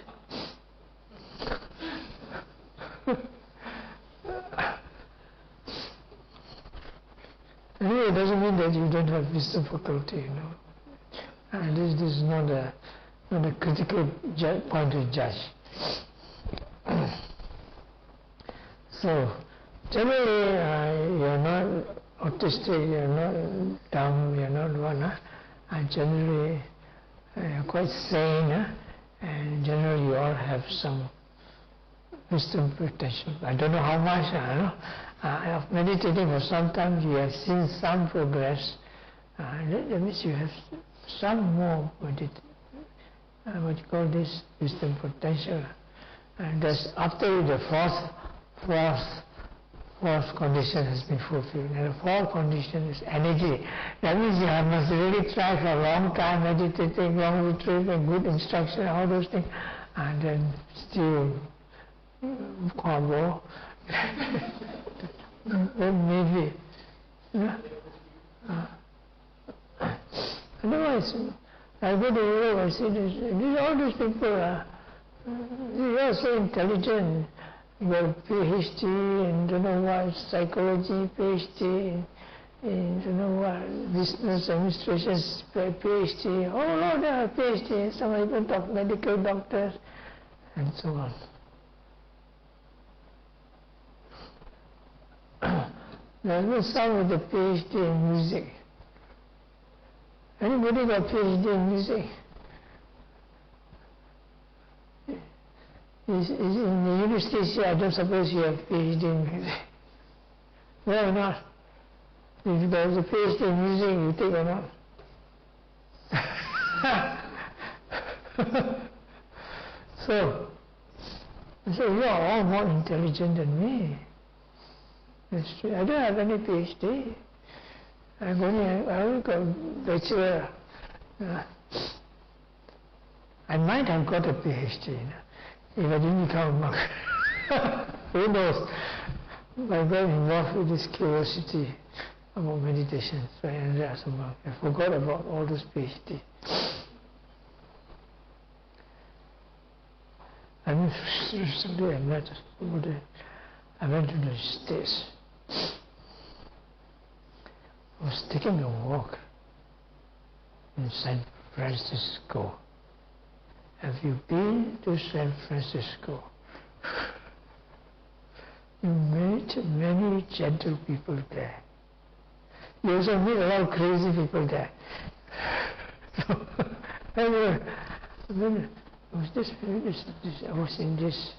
Anyway, it doesn't mean that you don't have wisdom faculty, you know. And this is not a critical point to judge. So, generally, you're not autistic, you're not dumb, you're not one, and generally you're quite sane, and generally you all have some wisdom potential. I don't know how much, of meditating for some time you have seen some progress. That means you have some more, what you call this, wisdom potential. And that's after the fourth condition has been fulfilled. And the fourth condition is energy. That means you must really try for a long time, meditating, long retreat, and good instruction, all those things, and then still combo. Maybe. Otherwise, I go to Europe, I see this, all these people they are so intelligent. You got a PhD in don't know what, psychology, PhD in don't know what, business administration, PhD, all of them are PhD, some even medical doctors, and so on. There's some with a PhD in music. Anybody got PhD in music? Is in the university, I don't suppose you have PhD in music. No, not. If there is a PhD in music, you take or not? So you are all more intelligent than me. That's true. I don't have any PhD. I only got bachelor. I might have got a PhD if I didn't become a monk. Who knows? I got involved with this curiosity about meditation, so I ended up as a monk. I forgot about all those PhD. I mean, recently I met somebody. I went to the States. I was taking a walk in San Francisco. Have you been to San Francisco? You meet many gentle people there. You also meet a lot of crazy people there. Anyway, I was in this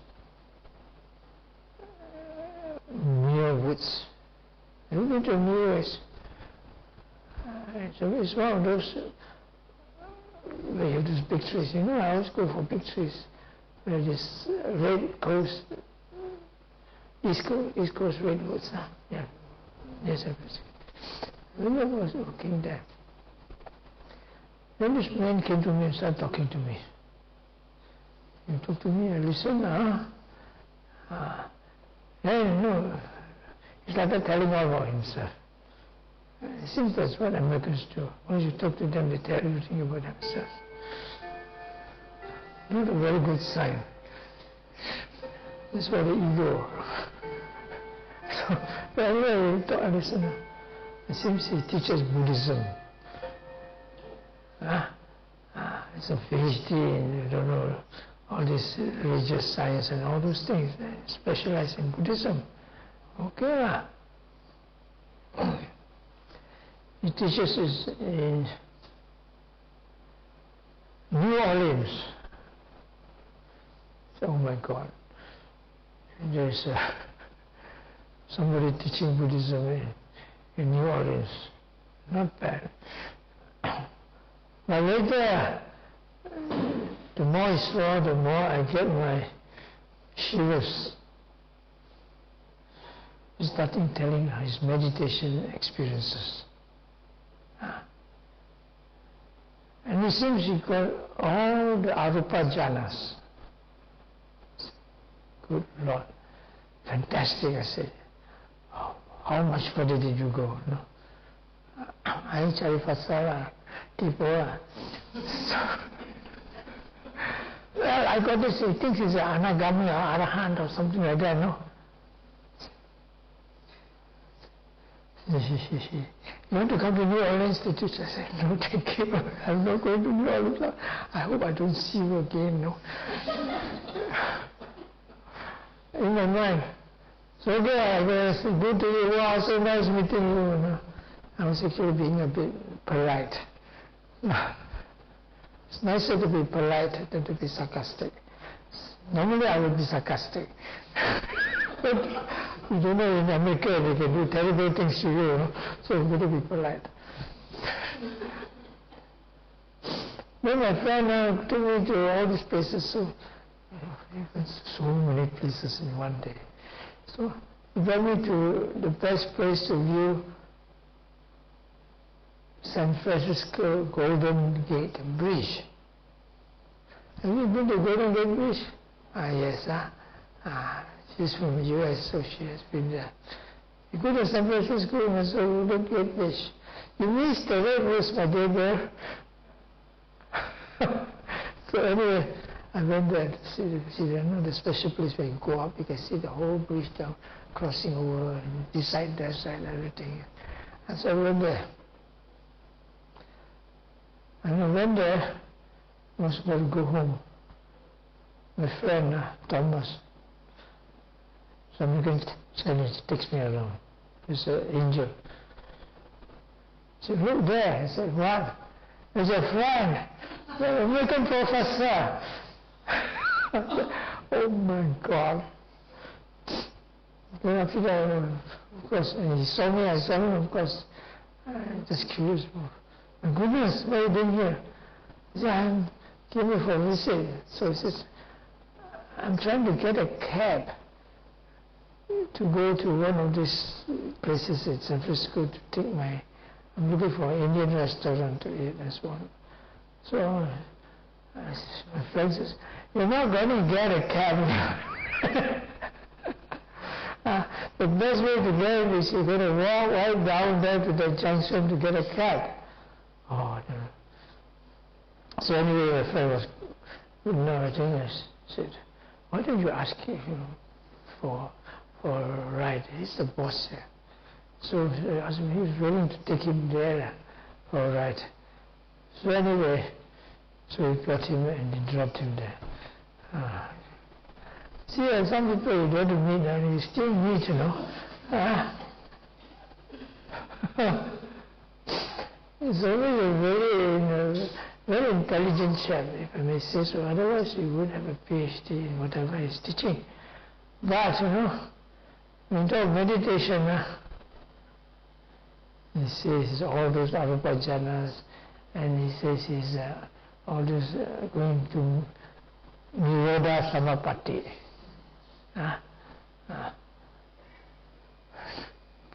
Muir Woods. Have you been to Muir Woods? So it's one of those where you have those big trees. You know, I always go for big trees. Where this red coast, East Coast redwoods. Yeah, yes, I was. When I was walking there, then this man came to me and started talking to me. He talked to me, I listened. No, he started telling all about himself. It seems that's what Americans do. Once you talk to them, they tell everything about themselves. Not a very good sign. That's why the ego. So anyway, I listen. It seems he teaches Buddhism. It's a PhD in, I don't know, all this religious science and all those things. They specialize in Buddhism. Okay. He teaches us in New Orleans. Oh my God. There's somebody teaching Buddhism in New Orleans. Not bad. But later, the more I saw, the more I get my shivers. He's starting telling his meditation experiences. And it seems he got all the arupa jhanas. Good Lord. Fantastic, I said. Oh, how much further did you go? No? I cari pasal tipu. Well, I got this, he thinks he's an anagami or arahant or something like that, no? You want to come to New Orleans to teach? I said, no, thank you. I'm not going to New Orleans. I hope I don't see you again, no. In my mind. So okay, I was good to you. Wow, so nice meeting you. No? I was actually being a bit polite. It's nicer to be polite than to be sarcastic. Normally I would be sarcastic. But you don't know, in America they can do terrible things to you, no? So you better be polite. Then my friend took me to all these places, so many places in one day. So he brought me to the best place to view San Francisco Golden Gate Bridge. Have you been to Golden Gate Bridge? Yes. She's from the US, so she has been there. You go to San Francisco, you must go Golden Gate Bridge. You missed the red rose, my dear girl. So anyway, I went there to see the special place where you go up, you can see the whole bridge down, crossing over, and this side, that side, everything. And so I went there. And I went there, I was supposed to go home. My friend, Thomas, some American Chinese, takes me along. He's an angel. He said, look there. I said, what? There's a friend, the American professor. Oh my God. Then after that, of course, and he saw me, I saw him, of course. Just curious. My goodness, what are you doing here? He said, I'm came here for a visit. So he says, I'm trying to get a cab to go to one of these places in San Francisco to take I'm looking for an Indian restaurant to eat and so on. So my friend says, you're not going to get a cab. The best way to get it is you're going to walk right down there to the junction to get a cab. Oh, no. So anyway, my friend was, I think I said, why don't you ask him for a ride? He's the boss there. So I asked him, he's willing to take him there for a ride. So anyway, so he got him and he dropped him there. See, some people you don't meet and you still meet, you know. It's always a very intelligent chap, if I may say so. Otherwise, he would have a PhD in whatever he's teaching. But, when you talk meditation, he says all those avapajanas, and he says he's always going to Nirodha Samapatti.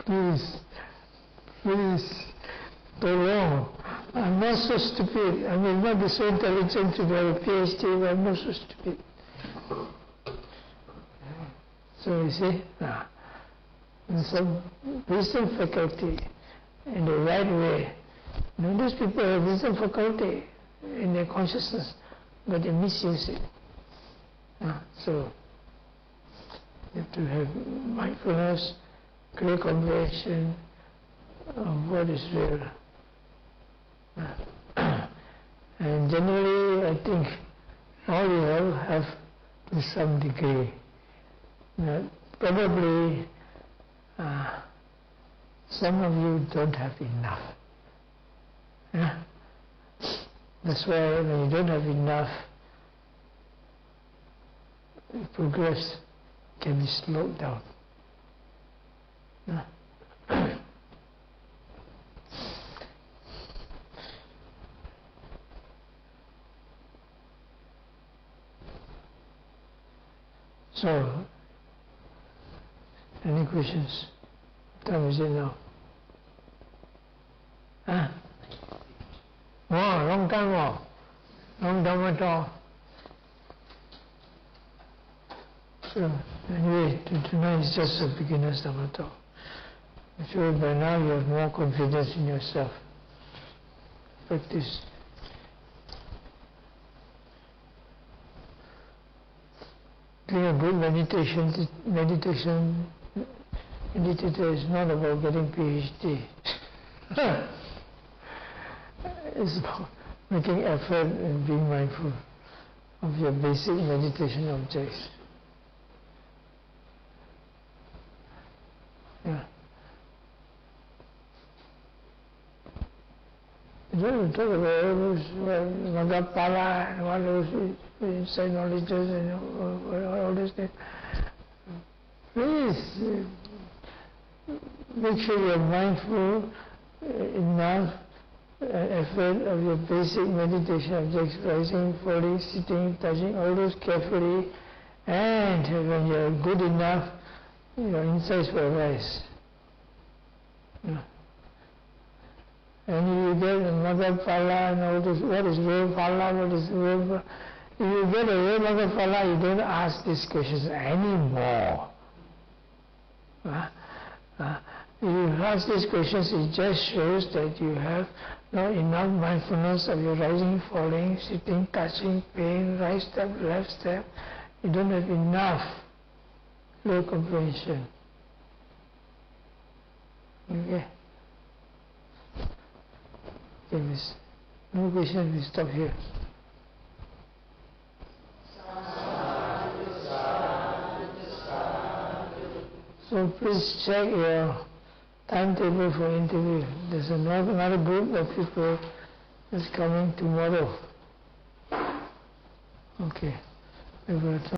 Please, don't wrong. I'm not so stupid. I may not be so intelligent to have a PhD, but I'm not so stupid. So you see, some wisdom faculty in the right way. These people have wisdom faculty in their consciousness, but they misuse it. So you have to have mindfulness, clear comprehension of what is real. And generally, I think all you have to some degree. Probably some of you don't have enough. That's why when you don't have enough, progress can be slowed down. So, any questions? What time is it now? Long time. Long time at all. So, anyway, tonight is just a beginner's Dhamma talk. I'm sure by now you have more confidence in yourself. Practice. Doing a good meditation meditator is not about getting PhD. It's about making effort and being mindful of your basic meditation objects. Yeah. You don't talk about all those Magapala and all those inside knowledges and all those things. Please make sure you're mindful enough effort of your basic meditation objects, rising, falling, sitting, touching, all those carefully, and when you're good enough, your insights will rise. Yeah. And you get Magapala and all this, what is real Pala, what is real. If you get a real Magapala, you don't ask these questions anymore. If you ask these questions, it just shows that you have not enough mindfulness of your rising, falling, sitting, touching, pain, right step, left step. You don't have enough low comprehension. Okay? Okay, miss. No question, we stop here. So please check your timetable for interview. There's another group of people that's coming tomorrow. Okay.